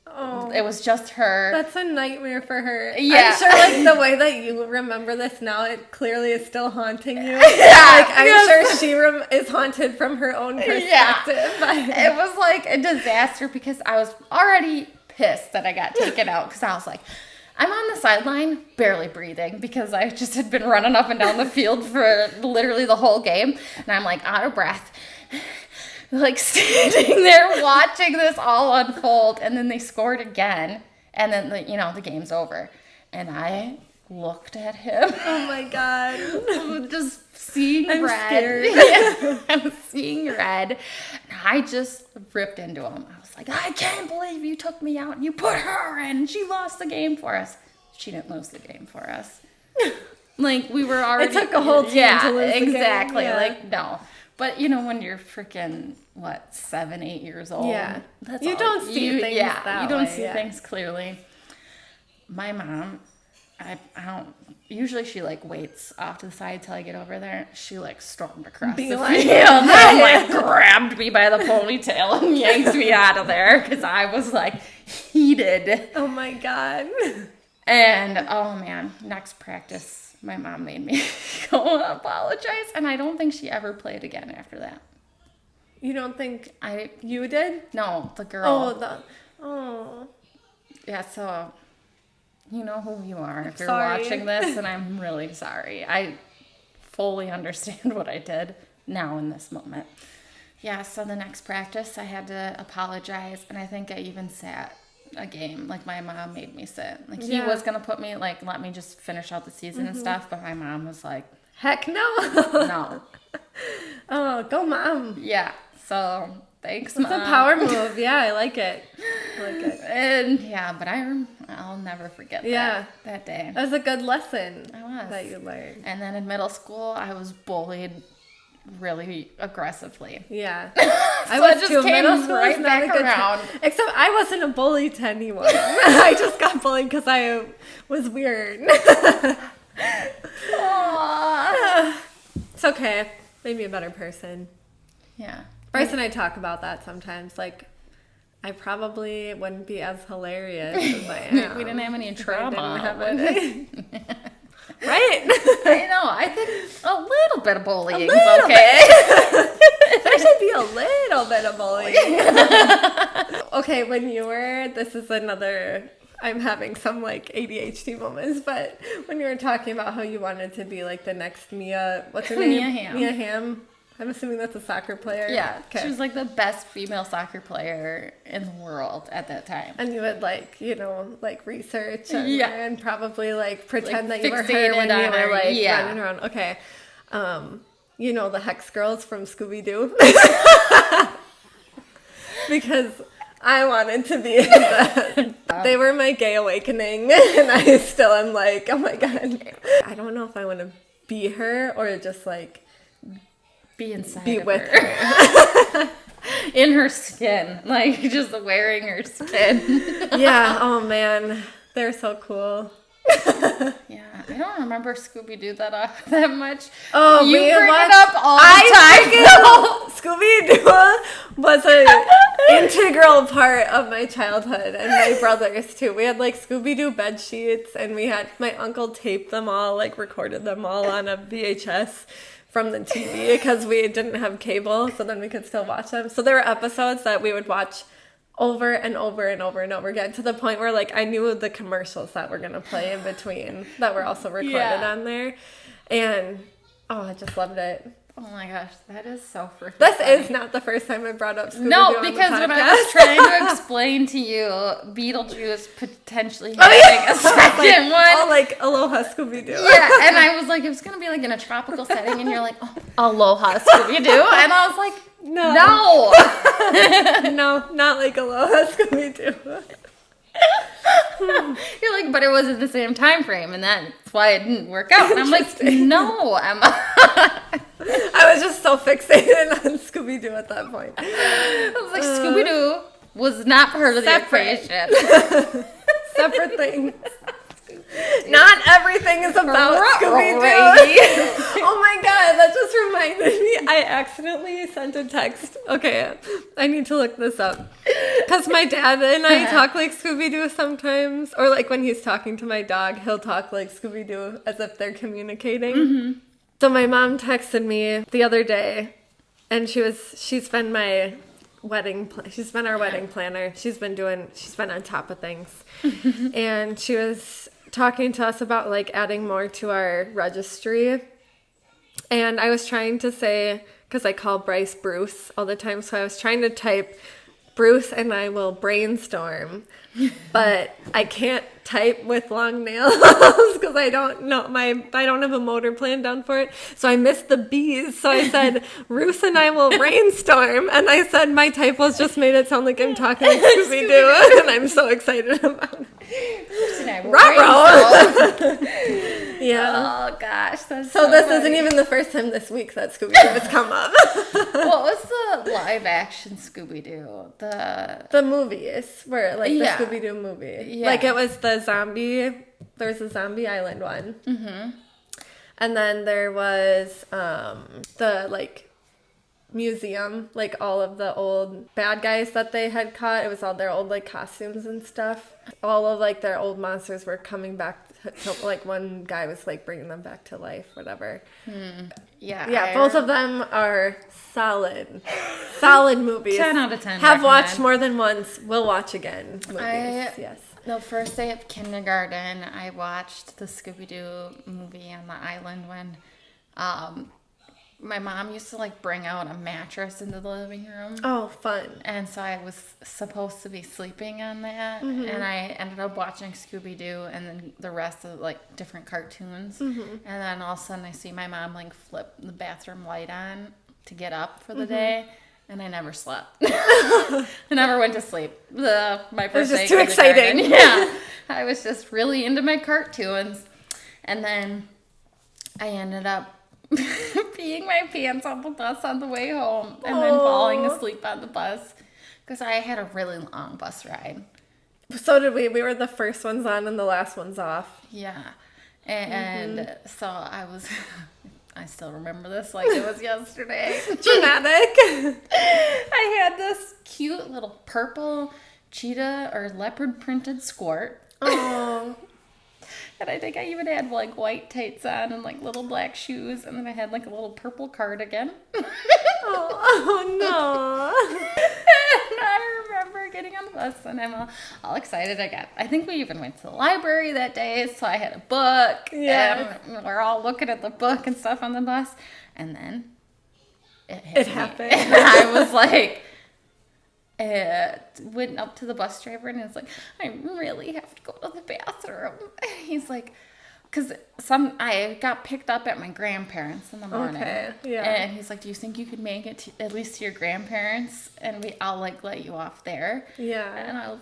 Oh, it was just her. That's a nightmare for her. Yeah. I'm sure like the way that you remember this now, it clearly is still haunting you. Yeah. Like I'm sure she is haunted from her own perspective. Yeah. It was like a disaster because I was already pissed that I got taken out because I was like, I'm on the sideline, barely breathing because I just had been running up and down the field for literally the whole game. And I'm like out of breath, like standing there watching this all unfold. And then they scored again. And then, the game's over. And I looked at him. Oh my God. Just seeing I'm red. Scared. Yeah, I was seeing red. And I just ripped into him. I was like, I can't believe you took me out and you put her in. She lost the game for us. She didn't lose the game for us. Like, we were already... It took a whole team to lose the game. Exactly. Yeah. Like, no. But, when you're freaking, 7, 8 years old. Yeah. That's you all. Don't see things that you don't way, see things clearly. My mom I don't. Usually she like waits off to the side till I get over there. She like stormed across the field and like grabbed me by the ponytail and yanked me out of there because I was like heated. Oh my God. And oh man, next practice, my mom made me go and apologize, and I don't think she ever played again after that. You don't think you did? No, the girl. Oh. Yeah, so you know who you are if you're Sorry. watching this, and I'm really sorry. I fully understand what I did now in this moment. Yeah, so the next practice, I had to apologize, and I think I even sat a game. Like, my mom made me sit. Like, he was going to put me, like, let me just finish out the season and stuff, but my mom was like, heck no. No. Oh, go mom. Yeah, so thanks, Mom. It's a power move. Yeah, I like it. And yeah, but I'll never forget that day. That was a good lesson. I was. That you learned. And then in middle school, I was bullied really aggressively. Yeah. So I was just too. came Middle school right is back not a good around. time. Except I wasn't a bully to anyone. I just got bullied because I was weird. It's okay. Made me a better person. Yeah. Bryce and I talk about that sometimes. Like, I probably wouldn't be as hilarious as I am. We didn't have any trauma. Right? I know. I think a little bit of bullying is little okay. There should be a little bit of bullying. Okay, when you were, this is another, I'm having some like ADHD moments, but when you were talking about how you wanted to be like the next what's her name? Mia Hamm. Mia Hamm. I'm assuming that's a soccer player. Yeah. Okay. She was like the best female soccer player in the world at that time. And you would like, research and probably like pretend that you were her fixated when you on were her. like Yeah. running around. Okay. The Hex Girls from Scooby-Doo. Because I wanted to be in that. They were my gay awakening, and I still am like, oh my God. I don't know if I want to be her or just like be inside be of with her. In her skin. Like, just wearing her skin. Yeah, oh man. They're so cool. Yeah, I don't remember Scooby-Doo that much. Oh, you man, bring it up all the time. Scooby-Doo was an integral part of my childhood and my brother's too. We had like Scooby-Doo bed sheets, and we had my uncle taped them all, like recorded them all on a VHS from the TV because we didn't have cable, so then we could still watch them. So there were episodes that we would watch over and over and over and over again, to the point where like I knew the commercials that were gonna play in between that were also recorded on there, and I just loved it. Oh my gosh, that is so freaking This funny. is not the first time I brought up Scooby-Doo No, on the because when I podcast. was trying to explain to you Beetlejuice potentially having a second one. Oh, like Aloha Scooby-Doo. Yeah, and I was like, it was going to be like in a tropical setting, and you're like, oh, Aloha Scooby-Doo. And I was like, no. No, not like Aloha Scooby-Doo. You're like, but it was at the same time frame, and that's why it didn't work out. And I'm like, no, Emma. I was just so fixated on Scooby-Doo at that point. I was like, Scooby-Doo was not part of the equation. Separate things. Not everything is about Scooby-Doo. Oh my God, that just reminded me. I accidentally sent a text. Okay, I need to look this up. Because my dad and I talk like Scooby-Doo sometimes. Or like when he's talking to my dog, he'll talk like Scooby-Doo as if they're communicating. Mm-hmm. So my mom texted me the other day, and she's been my she's been our wedding planner. She's been on top of things. And she was talking to us about like adding more to our registry. And I was trying to say, because I call Bryce Bruce all the time, so I was trying to type Bruce and I will brainstorm, but I can't type with long nails because I don't have a motor plan down for it. So I missed the B's. So I said, Bruce and I will brainstorm. And I said my typos just made it sound like I'm talking like Scooby-Doo, and I'm so excited about it. Bruce and I will brainstorm. Yeah. Oh gosh, that's so this funny. isn't even the first time this week that Scooby-Doo has come up. What was the live action Scooby-Doo? The movies were like the Scooby-Doo movie. Yeah. Like it was the zombie There's a Zombie Island one. Mm-hmm. And then there was the, like, museum, like, all of the old bad guys that they had caught. It was all their old, like, costumes and stuff. All of, like, their old monsters were coming back to, like, one guy was, like, bringing them back to life, whatever. Yeah, both of them are solid movies. 10 out of 10. Have watched more than once. Will watch again movies. Yes. The first day of kindergarten, I watched the Scooby-Doo movie on the island when my mom used to, like, bring out a mattress into the living room. Oh, fun. And so I was supposed to be sleeping on that. Mm-hmm. And I ended up watching Scooby-Doo and then the rest of, like, different cartoons. Mm-hmm. And then all of a sudden I see my mom, like, flip the bathroom light on to get up for the day. And I never slept. I never went to sleep. My first day. It was just too exciting. Yeah. I was just really into my cartoons. And then I ended up peeing my pants on the bus on the way home and then falling asleep on the bus because I had a really long bus ride. So did we. We were the first ones on and the last ones off. Yeah. And so I still remember this like it was yesterday. Dramatic. I had this cute little purple cheetah or leopard printed skirt. Oh. And I think I even had, like, white tights on and, like, little black shoes. And then I had, like, a little purple cardigan. Oh, no. And I remember getting on the bus and I'm all excited again. I think we even went to the library that day. So I had a book. Yeah. And we're all looking at the book and stuff on the bus. And then it happened. And I was like... went up to the bus driver and it's like, I really have to go to the bathroom. He's like, because I got picked up at my grandparents in the morning. Okay, yeah. And he's like, do you think you could make it at least to your grandparents? And I'll like let you off there. Yeah. And I'll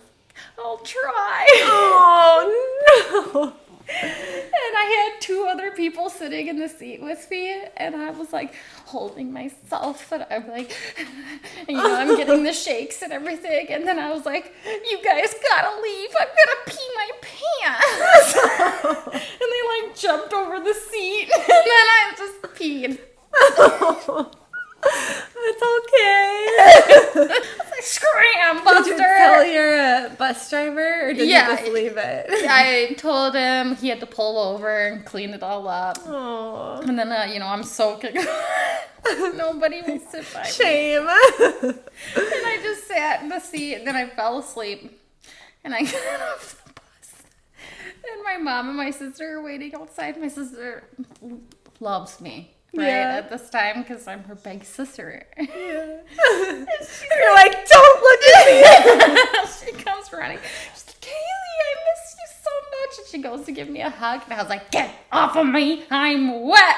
try. Oh, no. And I had two other people sitting in the seat with me, and I was like holding myself, and I'm like, and, I'm getting the shakes and everything, and then I was like, you guys gotta leave, I'm gonna pee my pants. And they like jumped over the seat, and then I just peed. It's okay. Like, scram, Buster. Did you tell your bus driver, or did you just leave it? I told him he had to pull over and clean it all up. Aww. And then, I'm soaking. Nobody will sit by me. Shame. And I just sat in the seat, and then I fell asleep. And I got off the bus. And my mom and my sister are waiting outside. My sister loves me. Right, at this time, because I'm her big sister. Yeah. You're like, don't look at me. She comes running. She's like, Kaylee, I miss you so much. And she goes to give me a hug. And I was like, get off of me. I'm wet.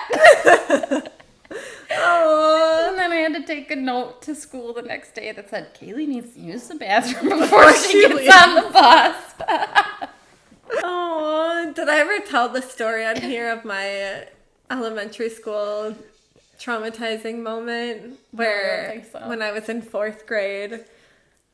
Oh. And then I had to take a note to school the next day that said, Kaylee needs to use the bathroom before she gets on the bus. Oh, did I ever tell the story on here of my... elementary school traumatizing moment where I don't think so. When I was in 4th grade,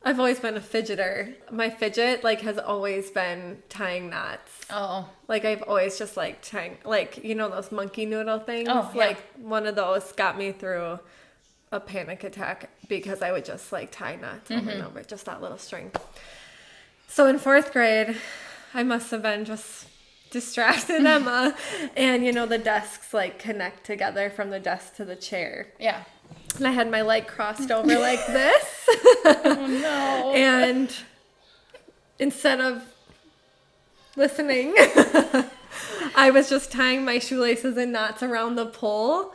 I've always been a fidgeter. My fidget has always been tying knots. Oh. I've always just tying, those monkey noodle things. Oh, yeah. One of those got me through a panic attack because I would just tie knots over and over, just that little string. So in 4th grade, I must have been just distracted Emma, and the desks connect together from the desk to the chair. Yeah. And I had my leg crossed over like this. Oh no. And instead of listening, I was just tying my shoelaces in knots around the pole,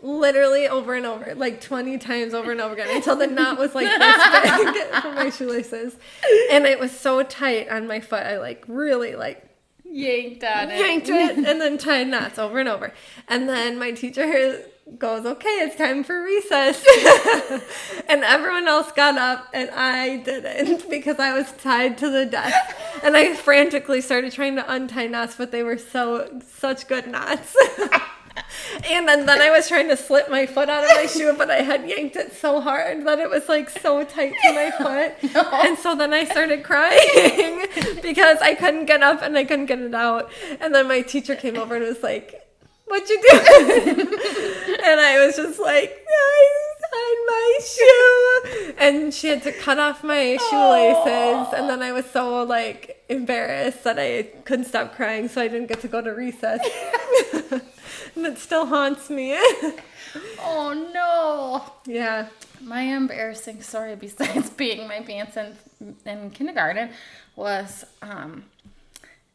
literally over and over, 20 times over and over again, until the knot was this big for my shoelaces. And it was so tight on my foot, I really yanked it and then tied knots over and over. And then my teacher goes, okay, it's time for recess. And everyone else got up and I didn't because I was tied to the desk. And I frantically started trying to untie knots, but they were such good knots. And then I was trying to slip my foot out of my shoe, but I had yanked it so hard that it was like so tight to my foot. No. And so then I started crying because I couldn't get up and I couldn't get it out. And then my teacher came over and was like, "What'd you do?" And I was just like, "I tied my shoe." And she had to cut off my shoelaces. And then I was so like embarrassed that I couldn't stop crying, so I didn't get to go to recess. And it still haunts me. Oh no. Yeah. My embarrassing story, besides peeing my pants in kindergarten, was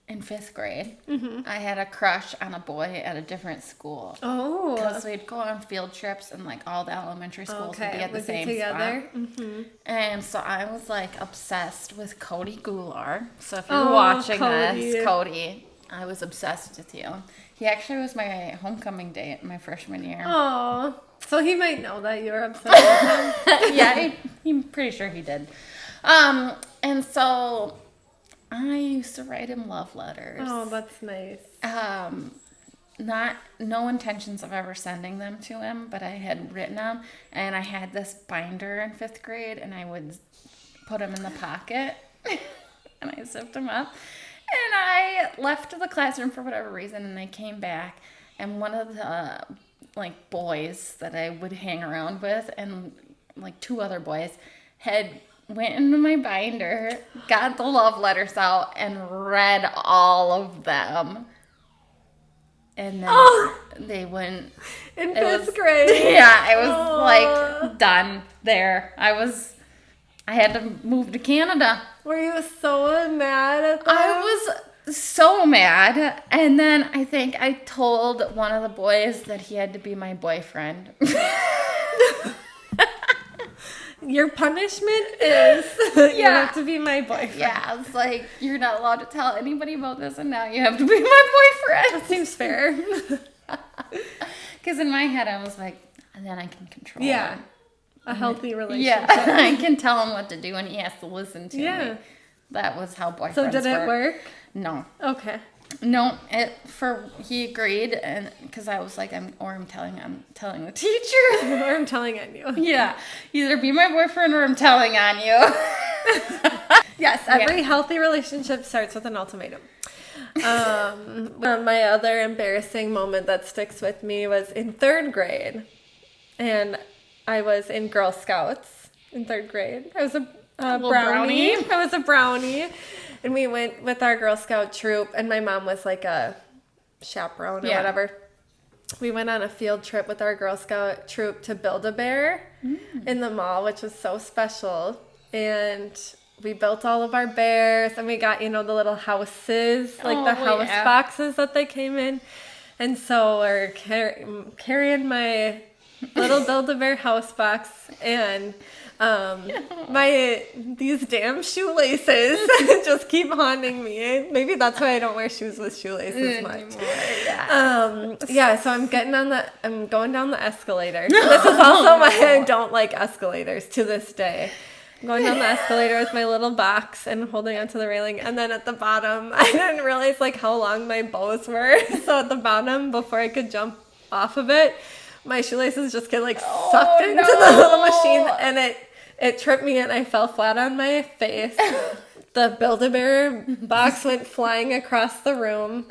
in 5th grade. Mm-hmm. I had a crush on a boy at a different school. Oh. Because we'd go on field trips and like all the elementary schools would be at the same spot. Mm-hmm. And so I was like obsessed with Cody Gular. So if you're watching this, Cody, I was obsessed with you. He actually was my homecoming date my freshman year. Oh, so he might know that you were obsessed with him. Yeah, I'm pretty sure he did. And so I used to write him love letters. Oh, that's nice. No intentions of ever sending them to him, but I had written them, and I had this binder in 5th grade, and I would put them in the pocket, and I zipped them up. And I left the classroom for whatever reason, and I came back, and one of the like boys that I would hang around with, and like 2 other boys, went into my binder, got the love letters out, and read all of them. And then they went in 5th grade. Yeah, it was like done there. I had to move to Canada. Were you so mad at them? I was so mad. And then I think I told one of the boys that he had to be my boyfriend. Your punishment is you have to be my boyfriend. Yeah, it's like, you're not allowed to tell anybody about this, and now you have to be my boyfriend. That seems fair. Because in my head, I was like, and then I can control him. A healthy relationship. Yeah, I can tell him what to do, and he has to listen to me. That was how boyfriends So did it work? No. Okay. No, he agreed, and because I was like, I'm telling the teacher, or I'm telling on you. Yeah, either be my boyfriend or I'm telling on you. Yes, every healthy relationship starts with an ultimatum. My other embarrassing moment that sticks with me was in 3rd grade, and I was in Girl Scouts in 3rd grade. I was a brownie. I was a brownie. And we went with our Girl Scout troop, and my mom was like a chaperone or whatever. We went on a field trip with our Girl Scout troop to Build-A-Bear in the mall, which was so special. And we built all of our bears, and we got, the little houses, like the house boxes that they came in. And so we're carrying my little Build-A-Bear house box, and these damn shoelaces just keep haunting me. Maybe that's why I don't wear shoes with shoelaces much. So I'm going down the escalator. This is also why I don't like escalators to this day. I'm going down the escalator with my little box and holding onto the railing, and then at the bottom, I didn't realize like how long my bows were. So at the bottom, before I could jump off of it, my shoelaces just get like sucked into the little machine, and it tripped me and I fell flat on my face. The Build-A-Bear box went flying across the room,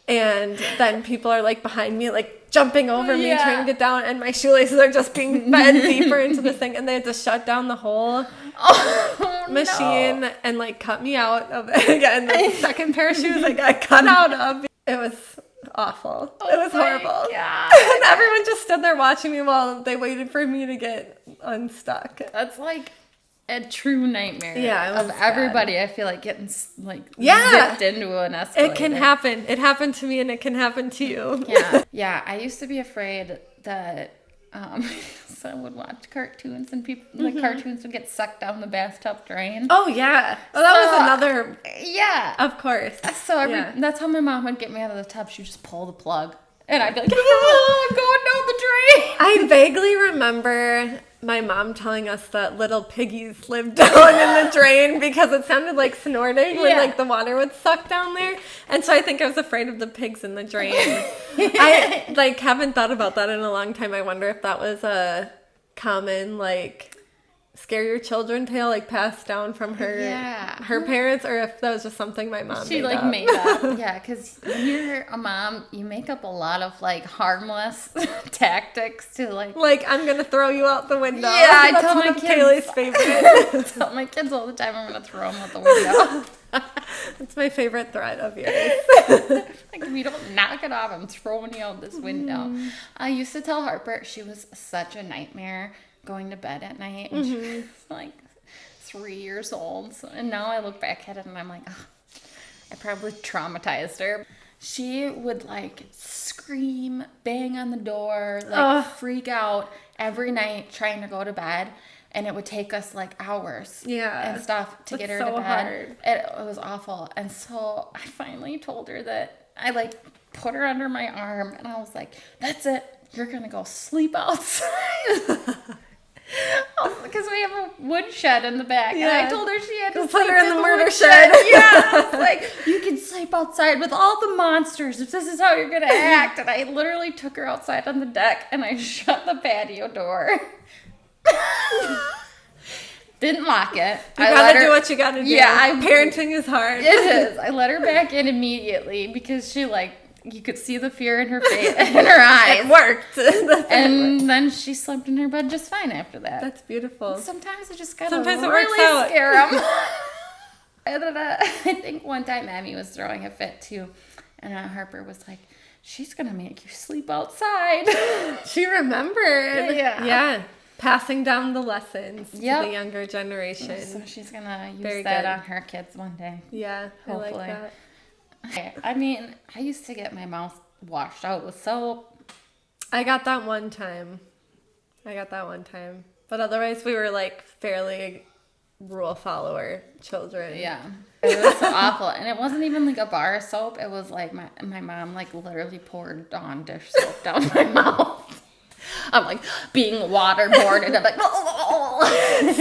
and then people are like behind me, like jumping over me, trying to get down, and my shoelaces are just being fed deeper into this thing, and they had to shut down the whole machine and like cut me out of it again. The second pair of shoes I got cut out of. It was awful. It was horrible. And everyone just stood there watching me while they waited for me to get unstuck. That's like a true nightmare. Yeah, of everybody. I feel like getting zipped into an escalator. It can happen. It happened to me, and it can happen to you. Yeah. I used to be afraid that I would watch cartoons, and the cartoons would get sucked down the bathtub drain. Oh yeah. Oh, that was another. Yeah. Of course. So that's how my mom would get me out of the tub. She'd just pull the plug, and I'd be like, "Oh, I'm going down the drain." I vaguely remember my mom telling us that little piggies lived down in the drain because it sounded like snorting when like the water would suck down there. And so I think I was afraid of the pigs in the drain. I like haven't thought about that in a long time. I wonder if that was a common like scare your children tale like passed down from her parents, or if that was just something my mom made up. Yeah, because when you're a mom, you make up a lot of like harmless tactics to like I'm gonna throw you out the window. Yeah, I That's tell one my of kids. Kaylee's favorite. I tell my kids all the time I'm gonna throw them out the window. That's my favorite threat of yours. Like, if you don't knock it off, I'm throwing you out this window. I used to tell Harper she was such a nightmare going to bed at night when she was like 3 years old. And now I look back at it and I'm like, oh, I probably traumatized her. She would like scream, bang on the door, like freak out every night trying to go to bed. And it would take us like hours and stuff to get her to bed. Hard. It was awful. And so I finally told her that I like put her under my arm and I was like, that's it. You're going to go sleep outside. Because we have a woodshed in the back. Yeah. And I told her she had to put sleep her in the murder shed. Yeah. I was like, you can sleep outside with all the monsters if this is how you're going to act. And I literally took her outside on the deck and I shut the patio door. Didn't lock it. You gotta do what you gotta do. Yeah, parenting is hard. It is. I let her back in immediately because she you could see the fear in her face, in her eyes. It worked. And then she slept in her bed just fine after that. That's beautiful. Sometimes I just gotta Sometimes really scare them. And then, I think one time Emmy was throwing a fit too, and Harper was like, "She's gonna make you sleep outside." She remembered. Yeah. Yeah. Passing down the lessons to the younger generation. So she's gonna use that on her kids one day. Yeah, hopefully. I like that. I mean, I used to get my mouth washed out with soap. I got that one time. But otherwise we were like fairly rule follower children. Yeah. It was so awful. And it wasn't even like a bar of soap. It was like my mom like literally poured Dawn dish soap down my mouth. I'm like being waterboarded. I'm like, oh.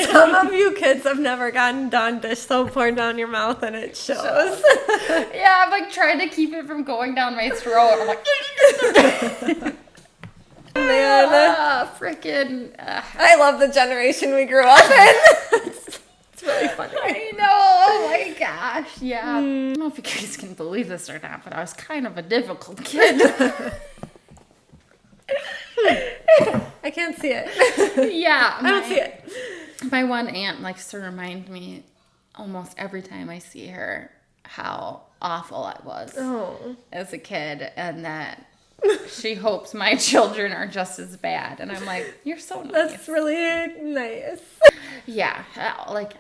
Some of you kids have never gotten Dawn dish soap poured down your mouth, and it shows. Yeah, I'm like trying to keep it from going down my throat. I'm like, man, freaking. I love the generation we grew up in. It's really funny. I know. Oh my gosh. Yeah. I don't know if you guys can believe this or not, but I was kind of a difficult kid. I can't see it. Yeah. I don't see it. My one aunt likes to remind me almost every time I see her how awful I was as a kid, and that she hopes my children are just as bad. And I'm like, you're so nice. That's really nice. Yeah. Like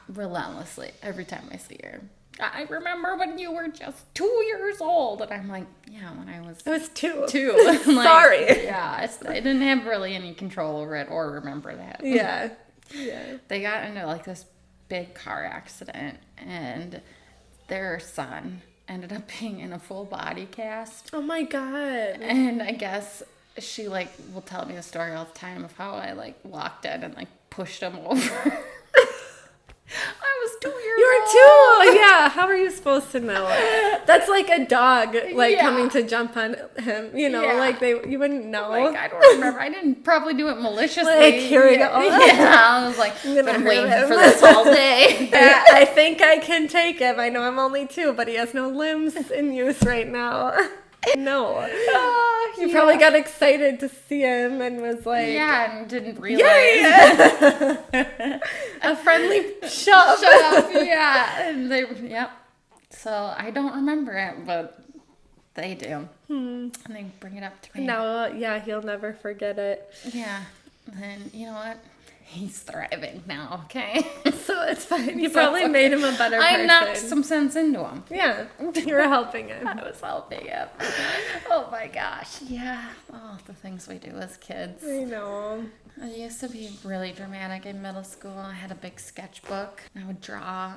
relentlessly every time I see her. I remember when you were just 2 years old. And I'm like, yeah, when I was... I was two. Like, sorry. Yeah, I didn't have really any control over it or remember that. Yeah. They got into like this big car accident, and their son ended up being in a full body cast. Oh my God. And I guess she like will tell me the story all the time of how I like walked in and like pushed him over. I was 2 years old. You were 2? Yeah. How are you supposed to know? That's like a dog, like coming to jump on him. You know, like you wouldn't know. Like, I don't remember. I didn't probably do it maliciously. Like, here we go. Yeah, I was like, been waiting for this all day. I think I can take him. I know I'm only 2, but he has no limbs in use right now. No. You probably got excited to see him and was like... Yeah, and didn't realize. A friendly shove. Yeah. And so I don't remember it, but they do. And they bring it up to me. No, he'll never forget it. Yeah. And you know what? He's thriving now, okay? So it's fine. You probably made him a better person. I knocked some sense into him. Yeah. You were helping him. I was helping him. Oh my gosh. Yeah. Oh, the things we do as kids. I know. I used to be really dramatic in middle school. I had a big sketchbook. I would draw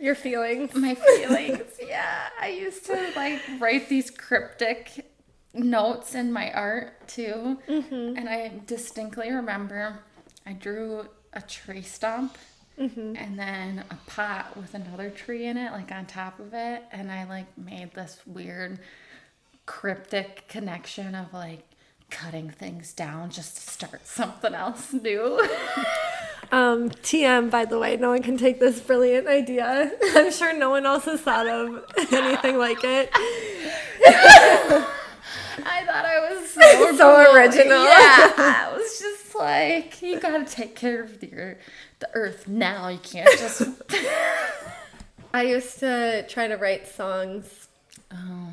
your feelings. My feelings. Yeah. I used to like write these cryptic notes in my art too. And I distinctly remember I drew a tree stump and then a pot with another tree in it, like on top of it. And I like made this weird cryptic connection of like cutting things down just to start something else new. TM, by the way, no one can take this brilliant idea. I'm sure no one else has thought of anything like it. I thought I was so So original. Yeah, I was just like, you gotta take care of the earth now. You can't just. I used to try to write songs. Oh.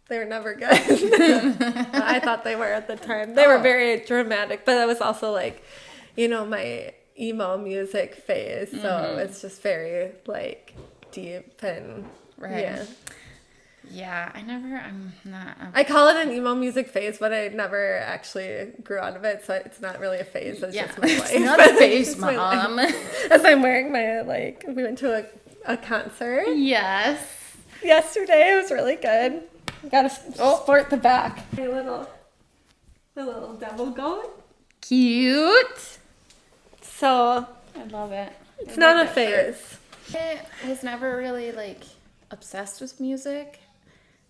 They were never good. I thought they were at the time. They were very dramatic, but it was also like, you know, my emo music phase. So it's just very like deep and yeah. Yeah, I'm not. I call it an emo music phase, but I never actually grew out of it, so it's not really a phase. It's just my life. It's not a phase, Mom. As I'm wearing my, like, we went to a concert. Yes. Yesterday, it was really good. Gotta sport the back. My little devil goat. Cute. So, I love it. It's not a phase. I was never really, like, obsessed with music.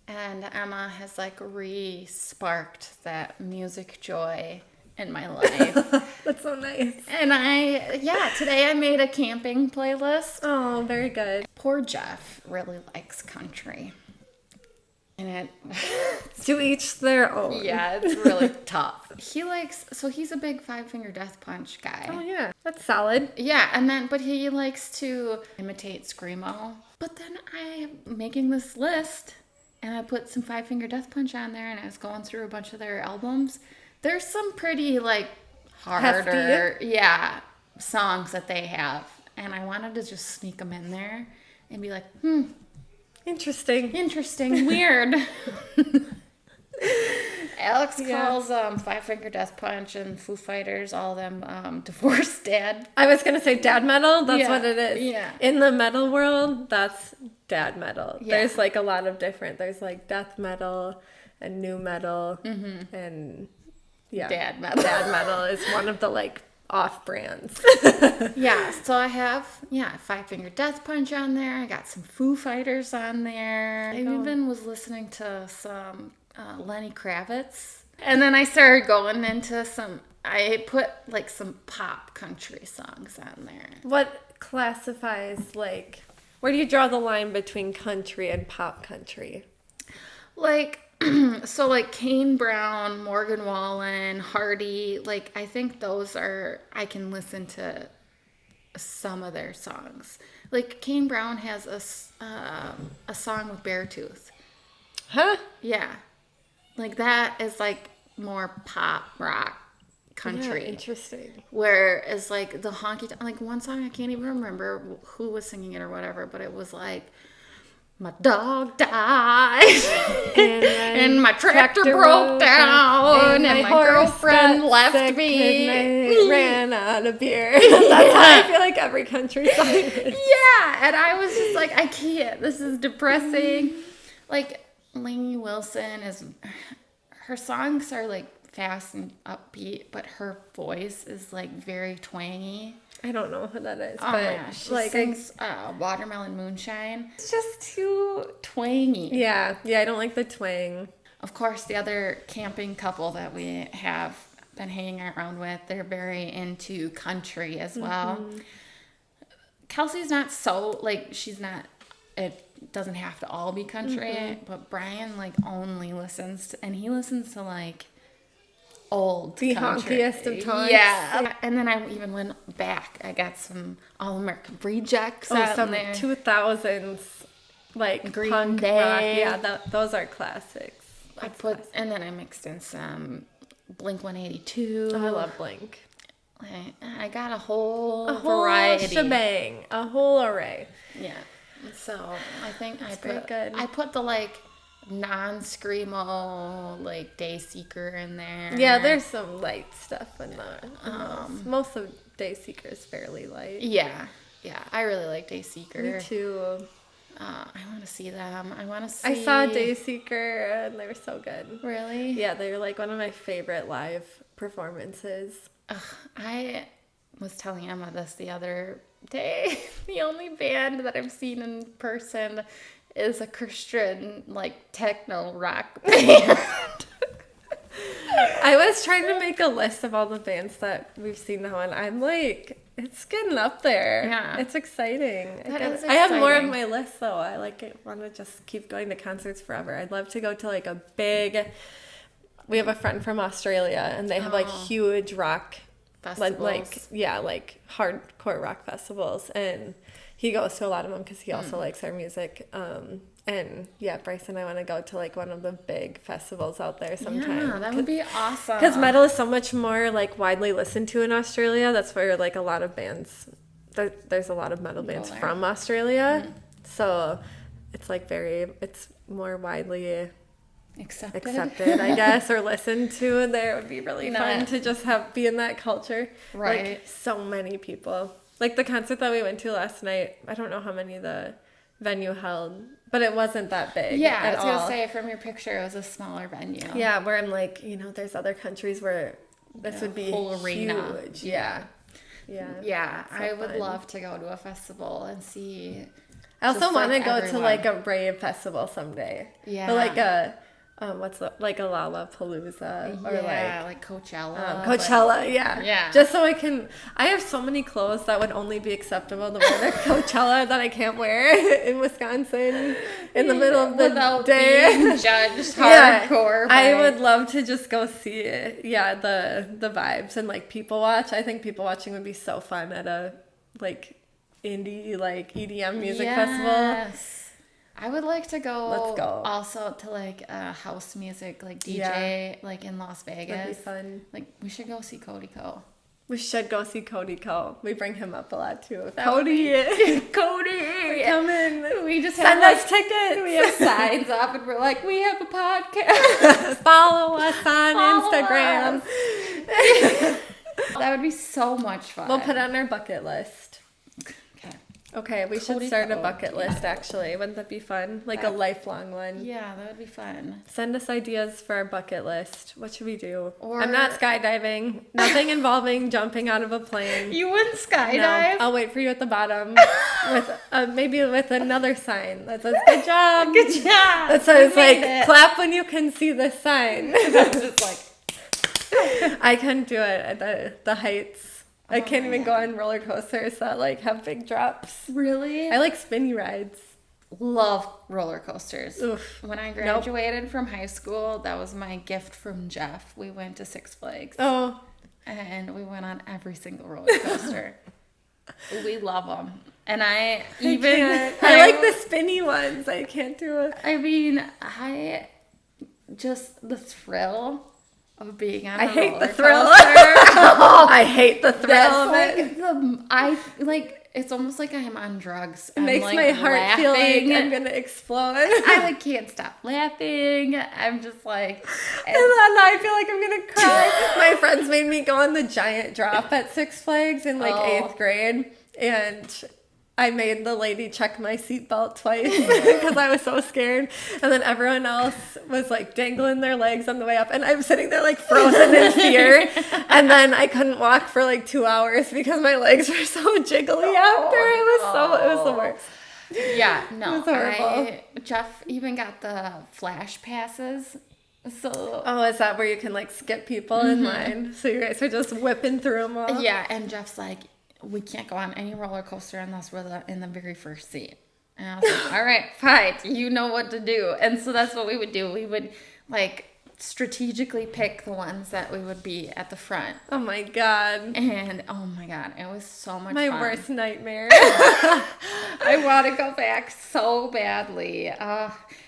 And Emma has like re-sparked that music joy in my life. That's so nice. And today I made a camping playlist. Oh, very good. Poor Jeff really likes country. And it... To each their own. Yeah, it's really tough. He's a big Five Finger Death Punch guy. Oh, yeah. That's solid. Yeah, but he likes to imitate Screamo. But then I'm making this list... And I put some Five Finger Death Punch on there, and I was going through a bunch of their albums. There's some pretty, like, harder, songs that they have. And I wanted to just sneak them in there and be like, Interesting, weird. Alex calls Five Finger Death Punch and Foo Fighters, all them divorced dad. I was going to say dad metal. That's what it is. Yeah. In the metal world, that's dad metal. Yeah. There's like a lot of different. There's like death metal and new metal and Dad metal. Dad metal is one of the like off brands. Yeah, so I have Five Finger Death Punch on there. I got some Foo Fighters on there. I even was listening to some Lenny Kravitz. And then I started going into I put like some pop country songs on there. What classifies like, where do you draw the line between country and pop country? Like, so like Kane Brown, Morgan Wallen, Hardy, like I think those I can listen to some of their songs. Like Kane Brown has a song with Beartooth. Huh? Yeah. Like that is like more pop rock country. Yeah, interesting. Whereas like the honky like one song I can't even remember who was singing it or whatever, but it was like my dog died and my tractor broke down and my girlfriend left me and I ran out of beer. That's how I feel like every country song is. Yeah, and I was just like, I can't. This is depressing. Like Lainey Wilson her songs are like fast and upbeat, but her voice is like very twangy. I don't know who that is, Oh but my gosh, she like sings Watermelon Moonshine. It's just too twangy. Yeah, I don't like the twang. Of course, the other camping couple that we have been hanging around with, they're very into country as well. Mm-hmm. Kelsey's not so, like, it doesn't have to all be country, but Brian, like, only listens to, and he listens to, like, old the country. honkiest of times. Yeah. And then I even went back. I got some All-American Rejects out some there. 2000s, like, Green punk Day. rock. Yeah, those are classics. And then I mixed in some Blink-182. Oh, I love Blink. I got a whole variety. Shebang. A whole array. Yeah. So I think good. I put the like non-screamo like Dayseeker in there. Yeah, there's some light stuff in there. Most of Dayseeker is fairly light. Yeah, I really like Dayseeker. Me too. I want to see them. I saw Dayseeker and they were so good. Really? Yeah, they were like one of my favorite live performances. was telling Emma this the other day. The only band that I've seen in person is a Christian, like, techno rock band. I was trying to make a list of all the bands that we've seen now, and I'm like, it's getting up there. Yeah. It's exciting. Is I have more on exciting. my list, though. I want to just keep going to concerts forever. I'd love to go to, like, a big... We have a friend from Australia, and they have, like, huge rock... Festivals. Like hardcore rock festivals, and he goes to a lot of them because he also likes our music. And yeah, Bryce and I want to go to like one of the big festivals out there sometime. Yeah, that would be awesome. Because metal is so much more like widely listened to in Australia. That's where like a lot of bands, there's a lot of metal bands from Australia. So it's like it's more widely accepted, I guess, or listened to, and there would be really fun to just be in that culture. Right. Like so many people. Like the concert that we went to last night, I don't know how many the venue held, but it wasn't that big. Yeah, I was gonna say from your picture it was a smaller venue. Yeah, where I'm like, there's other countries where this would be whole arena. Huge. Yeah. Yeah, So I would fun. love to go to a festival and see. I also want to go to everyone. like a rave festival someday. Yeah. Or like a like a Lollapalooza or like Coachella. Coachella, yeah. Yeah. Just so I have so many clothes that would only be acceptable to wear to Coachella that I can't wear in Wisconsin in the middle of the without day. being judged hardcore. I would love to just go see it. Yeah, the vibes and like people watch. I think people watching would be so fun at a like indie like EDM music festival. I would like to go. Let's go. Also to like house music, like DJ, like in Las Vegas. That'd be fun. Like we should go see Cody Co. We should go see Cody Co. We bring him up a lot too. Cody, come in. We just send have, us tickets. We have signs up, and we're like, we have a podcast. Follow us on Instagram. That would be so much fun. We'll put it on our bucket list. Okay, we should start a bucket list, actually. Wouldn't that be fun? Like a lifelong one. Yeah, that would be fun. Send us ideas for our bucket list. What should we do? Or... I'm not skydiving. Nothing involving jumping out of a plane. You wouldn't skydive? No, I'll wait for you at the bottom with maybe with another sign that says, good job. Good job. That says, like, clap when you can see the sign. That's just like... I couldn't do it at the heights. I can't even go on roller coasters that like have big drops. Really? I like spinny rides. Love roller coasters. Oof. When I graduated from high school, that was my gift from Jeff. We went to Six Flags. Oh. And we went on every single roller coaster. We love them. And I like the spinny ones. I can't do it. I mean, the thrill of being on a roller coaster. I hate the thrill. I hate the thrill of it. It's almost like I'm on drugs. It makes my heart feel like I'm gonna explode. I can't stop laughing. I'm just like, and then I feel like I'm gonna cry. My friends made me go on the giant drop at Six Flags in 8th grade, and I made the lady check my seatbelt twice because I was so scared. And then everyone else was like dangling their legs on the way up. And I'm sitting there like frozen in fear. And then I couldn't walk for 2 hours because my legs were so jiggly after. It was the worst. Yeah, no. It was horrible. Jeff even got the flash passes. So. Oh, is that where you can skip people in line? So you guys are just whipping through them all? Yeah, and Jeff's like, we can't go on any roller coaster unless we're in the very first seat. And I was like, all right, fine. You know what to do. And so that's what we would do. We would strategically pick the ones that we would be at the front. Oh my God. And oh my God, it was so much fun. My worst nightmare. I want to go back so badly.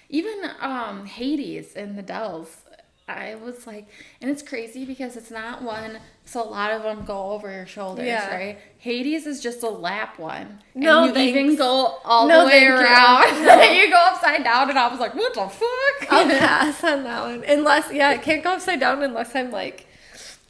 Even Hades in the Dells. I was like, and it's crazy because it's not one, so a lot of them go over your shoulders, right? Hades is just a lap one. No, and you even go all the way around. You go upside down, and I was like, what the fuck? I'll pass on that one. I can't go upside down unless I'm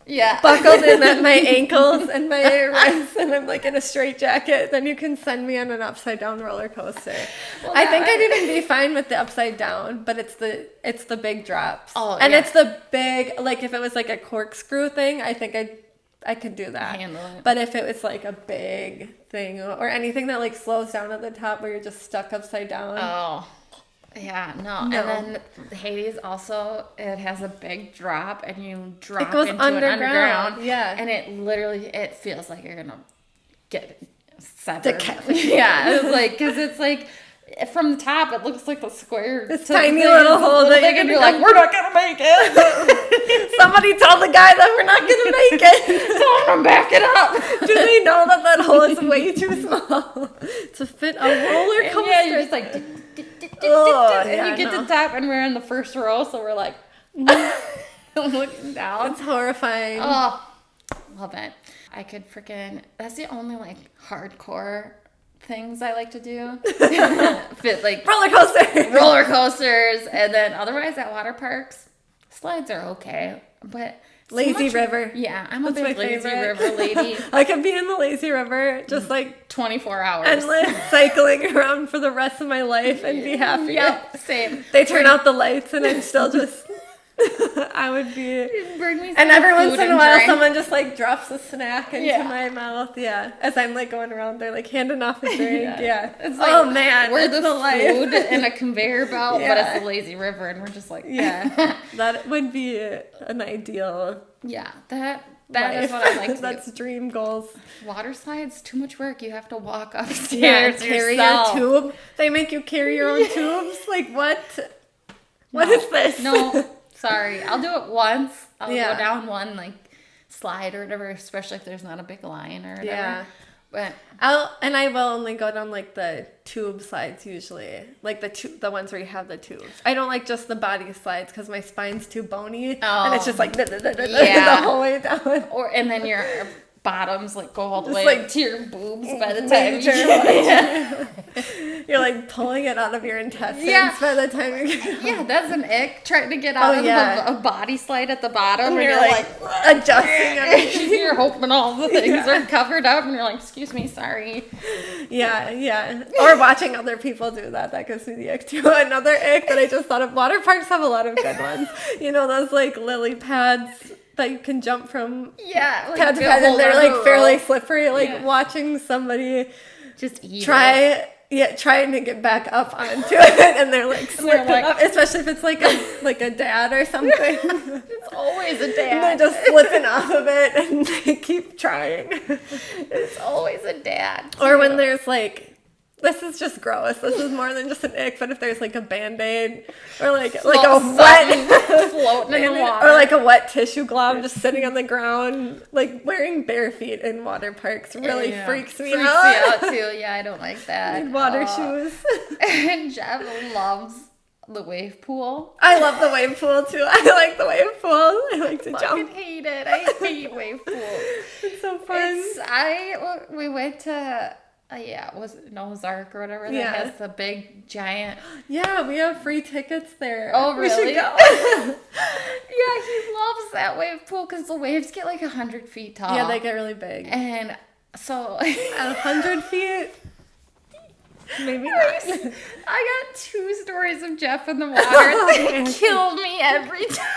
Yeah. buckled in at my ankles and my wrists, and I'm in a straight jacket. Then you can send me on an upside down roller coaster. Well, I think I'd even be fine with the upside down, but it's the big drops. Oh, and it's the big, if it was a corkscrew thing, I think I'd I could do that. Handle it. But if it was like a big thing or anything that like slows down at the top where you're just stuck upside down. Oh, yeah, no. And then Hades also, it has a big drop and you drop it goes into underground. Yeah. And it feels like you're going to get severed. Yeah. It's like, because it's like, from the top, it looks like the square. This tiny little hole that and you're like, we're not going to make it. Somebody tell the guy that we're not going to make it. Tell him to back it up. Do they know that hole is way too small to fit a roller coaster? And yeah, you're just like, and you get to the top, and we're in the first row, so we're like, looking down. It's horrifying. Oh, love it. I could that's the only like hardcore things I like to do. Fit like roller coasters, and then otherwise at water parks, slides are okay, but lazy river. Yeah, I'm a big lazy river lady. I could be in the lazy river just like 24 hours. Endless cycling around for the rest of my life and be happy. Yep, same. They turn out the lights and I'm still just I would be. Bring me some and every once in a while, drink. someone just like drops a snack into my mouth. Yeah, as I'm like going around, they're like handing off a drink. Yeah. It's like, oh man, we're the food in a conveyor belt, but it's a lazy river, and we're just like, that would be an ideal. Yeah, that is what I like to do. That's dream goals. Water slides, too much work. You have to walk upstairs. Carry your tube. They make you carry your own tubes. Like what? What is this? No. Sorry, I'll do it once. I'll go down one like slide or whatever, especially if there's not a big line or whatever. Yeah. But I will only go down like the tube slides usually, like the ones where you have the tubes. I don't like just the body slides because my spine's too bony and it's just like the whole way down. And then your bottoms like go all the way like to your boobs by the time you're like pulling it out of your intestines by the time you get that's an ick, trying to get out of a body slide at the bottom and you're like adjusting everything. You're hoping all the things are covered up and you're like, excuse me, sorry. Or watching other people do that gives me the ick too. Another ick that I just thought of, water parks have a lot of good ones. You know, those like lily pads that you can jump from pad to pad, and they're like fairly slippery. Like watching somebody just trying to get back up onto it, and they're like slipping up, especially if it's like a dad or something. It's always a dad. And they're just slipping off of it, and they keep trying. It's always a dad. Or when there's like. This is just gross. This is more than just an ick, but if there's like a Band-Aid or like a wet floating in the water or like a wet tissue glove just sitting on the ground, like wearing bare feet in water parks really freaks me out. Freaks you out too. Yeah, I don't like that. Need water shoes. And Jeff loves the wave pool. I love the wave pool too. I like the wave pool. I like to jump. I hate it. I hate wave pools. It's so fun. We went to was it Noah's Ark or whatever that has the big giant. Yeah, we have free tickets there. Oh, really? We should go. Yeah, he loves that wave pool because the waves get like 100 feet tall. Yeah, they get really big. And so at 100 feet, maybe not. I got 2 stories of Jeff in the water that kill me every time.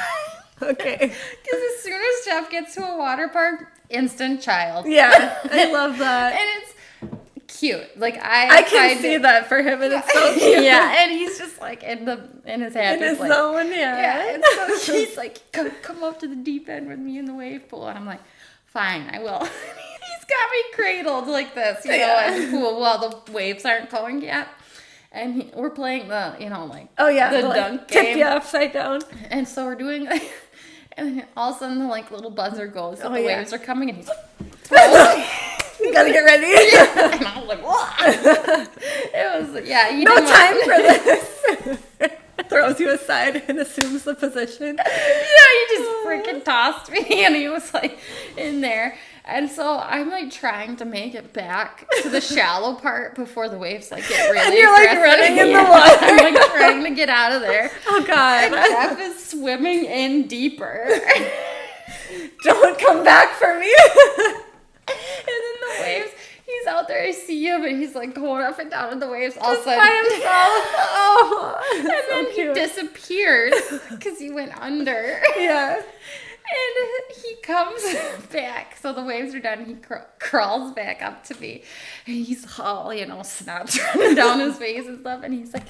Okay. Because as soon as Jeff gets to a water park, instant child. Yeah, I love that. And it's cute. Like I can see that for him, and it's so cute. Yeah, and he's just like in his head, in his zone. Yeah. And so he's like, come up to the deep end with me in the wave pool, and I'm like, fine, I will. He's got me cradled like this, you know, in the pool while the waves aren't going yet. And we're playing the, the dunk game. Tip you upside down. And so we're doing, and all of a sudden the little buzzer goes, the waves are coming, and he's like, you gotta get ready. And I was like, what? It was, no time for this. Throws you aside and assumes the position. Yeah, he just freaking tossed me, and he was like in there. And so I'm like trying to make it back to the shallow part before the waves get really and you're aggressive. Like running in the water. I'm like trying to get out of there. Oh God. And Jeff is swimming in deeper. Don't come back for me. And then the waves, he's out there, I see him, and he's like going up and down in the waves all of a sudden. By himself. Oh, and then he disappears because he went under. Yeah. And he comes back. So the waves are done. He crawls back up to me. And he's all, snot running down his face and stuff. And he's like,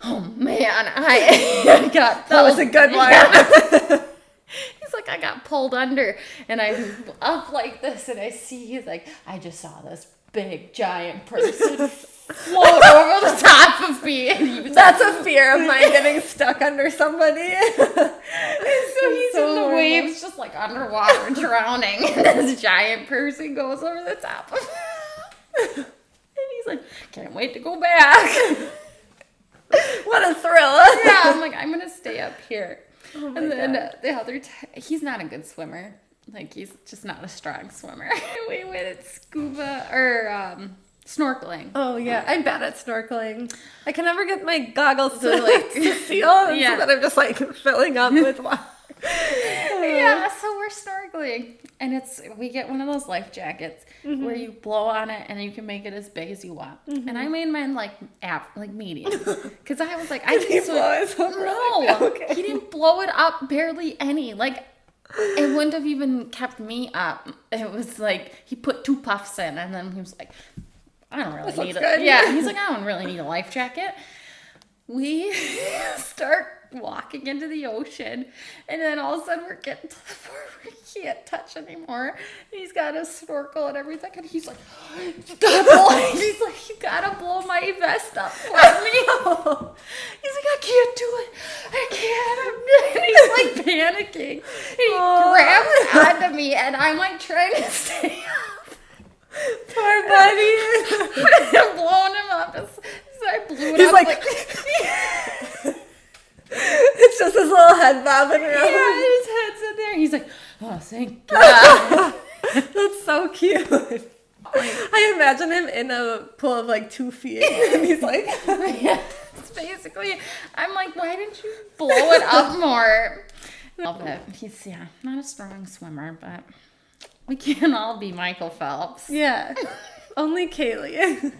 oh, man, I got pulled. That was a good one. Yeah. He's like, I got pulled under. And I'm up like this. And I see, he's like, I just saw this big, giant person float over the top of me. And he was That's a fear of mine, getting stuck under somebody. So he's in the waves, just like underwater, drowning. And this giant person goes over the top of him. And he's like, can't wait to go back. What a thrill. Yeah, I'm like, I'm going to stay up here. Oh my and then God. the other he's not a good swimmer. Like, he's just not a strong swimmer. We went scuba or snorkeling. Oh yeah, I'm bad at snorkeling. I can never get my goggles to like to seal, and so that I'm just like filling up with water. Yeah, so we're snorkeling, and we get one of those life jackets where you blow on it and you can make it as big as you want. And I made mine like medium, because I was like, I can swim. No, okay. He didn't blow it up barely any. Like, it wouldn't have even kept me up. It was like he put 2 puffs in, and then he was like, I don't really need it. Yeah, he's like, I don't really need a life jacket. We start walking into the ocean, and then all of a sudden we're getting to the point where he can't touch anymore. He's got a snorkel and everything, and he's like, you gotta blow my vest up for me. He's like, I can't do it. I can't. And he's like panicking. And he grabs onto me, and I'm like trying to stay up. Poor buddy. I'm blowing him up. So I blew it He's up. like it's just his little head bobbing around. Yeah, his head's in there. He's like, oh, thank God. That's so cute. I imagine him in a pool of like 2 feet. And he's like, yeah, it's basically, I'm like, why didn't you blow it up more? Love it. He's, not a strong swimmer, but we can't all be Michael Phelps. Yeah, only Kaylee.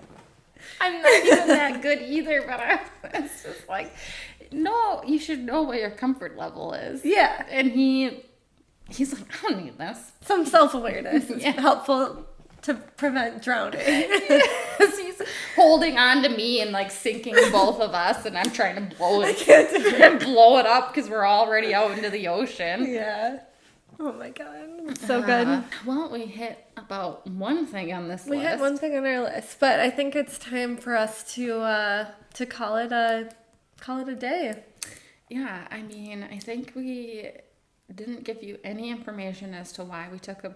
I'm not even that good either, but it's just like, no, you should know what your comfort level is. Yeah. And he's like, I don't need this. Some self-awareness is helpful to prevent drowning. Yes, he's holding on to me and like sinking both of us, and I'm trying to blow it. I can't do it. And blow it up because we're already out into the ocean. Yeah. Oh my God. It's so good. Well, we hit about one thing on this list. We had one thing on our list, but I think it's time for us to call it a day. Yeah, I mean, I think we didn't give you any information as to why we took a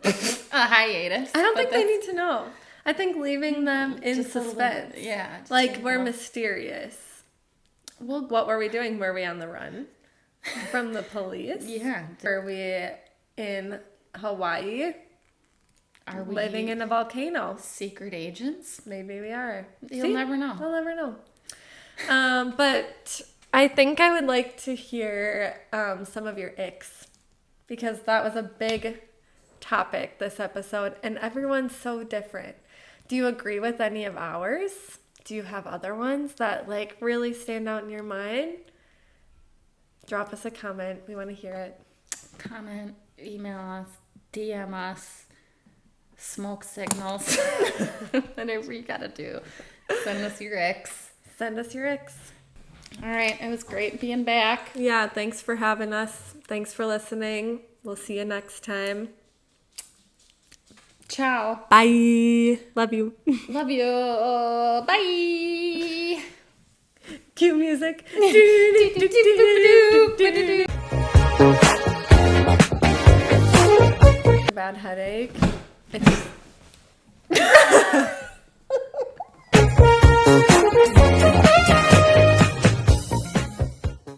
hiatus. I don't think they need to know. I think leaving them in suspense. Like we're mysterious. Well, what were we doing? Were we on the run from the police? Yeah. Were we in Hawaii? Are we living in a volcano? Secret agents? Maybe we are. You'll never know. I'll never know. But I think I would like to hear some of your icks, because that was a big topic this episode, and everyone's so different. Do you agree with any of ours? Do you have other ones that like really stand out in your mind? Drop us a comment. We want to hear it. Comment, email us, DM us, smoke signals, whatever you gotta do. Send us your icks. Send us your icks. All right, it was great being back. Yeah, thanks for having us. Thanks for listening. We'll see you next time. Ciao. Bye. Love you. Love you. Bye. Cue music. Bad headache.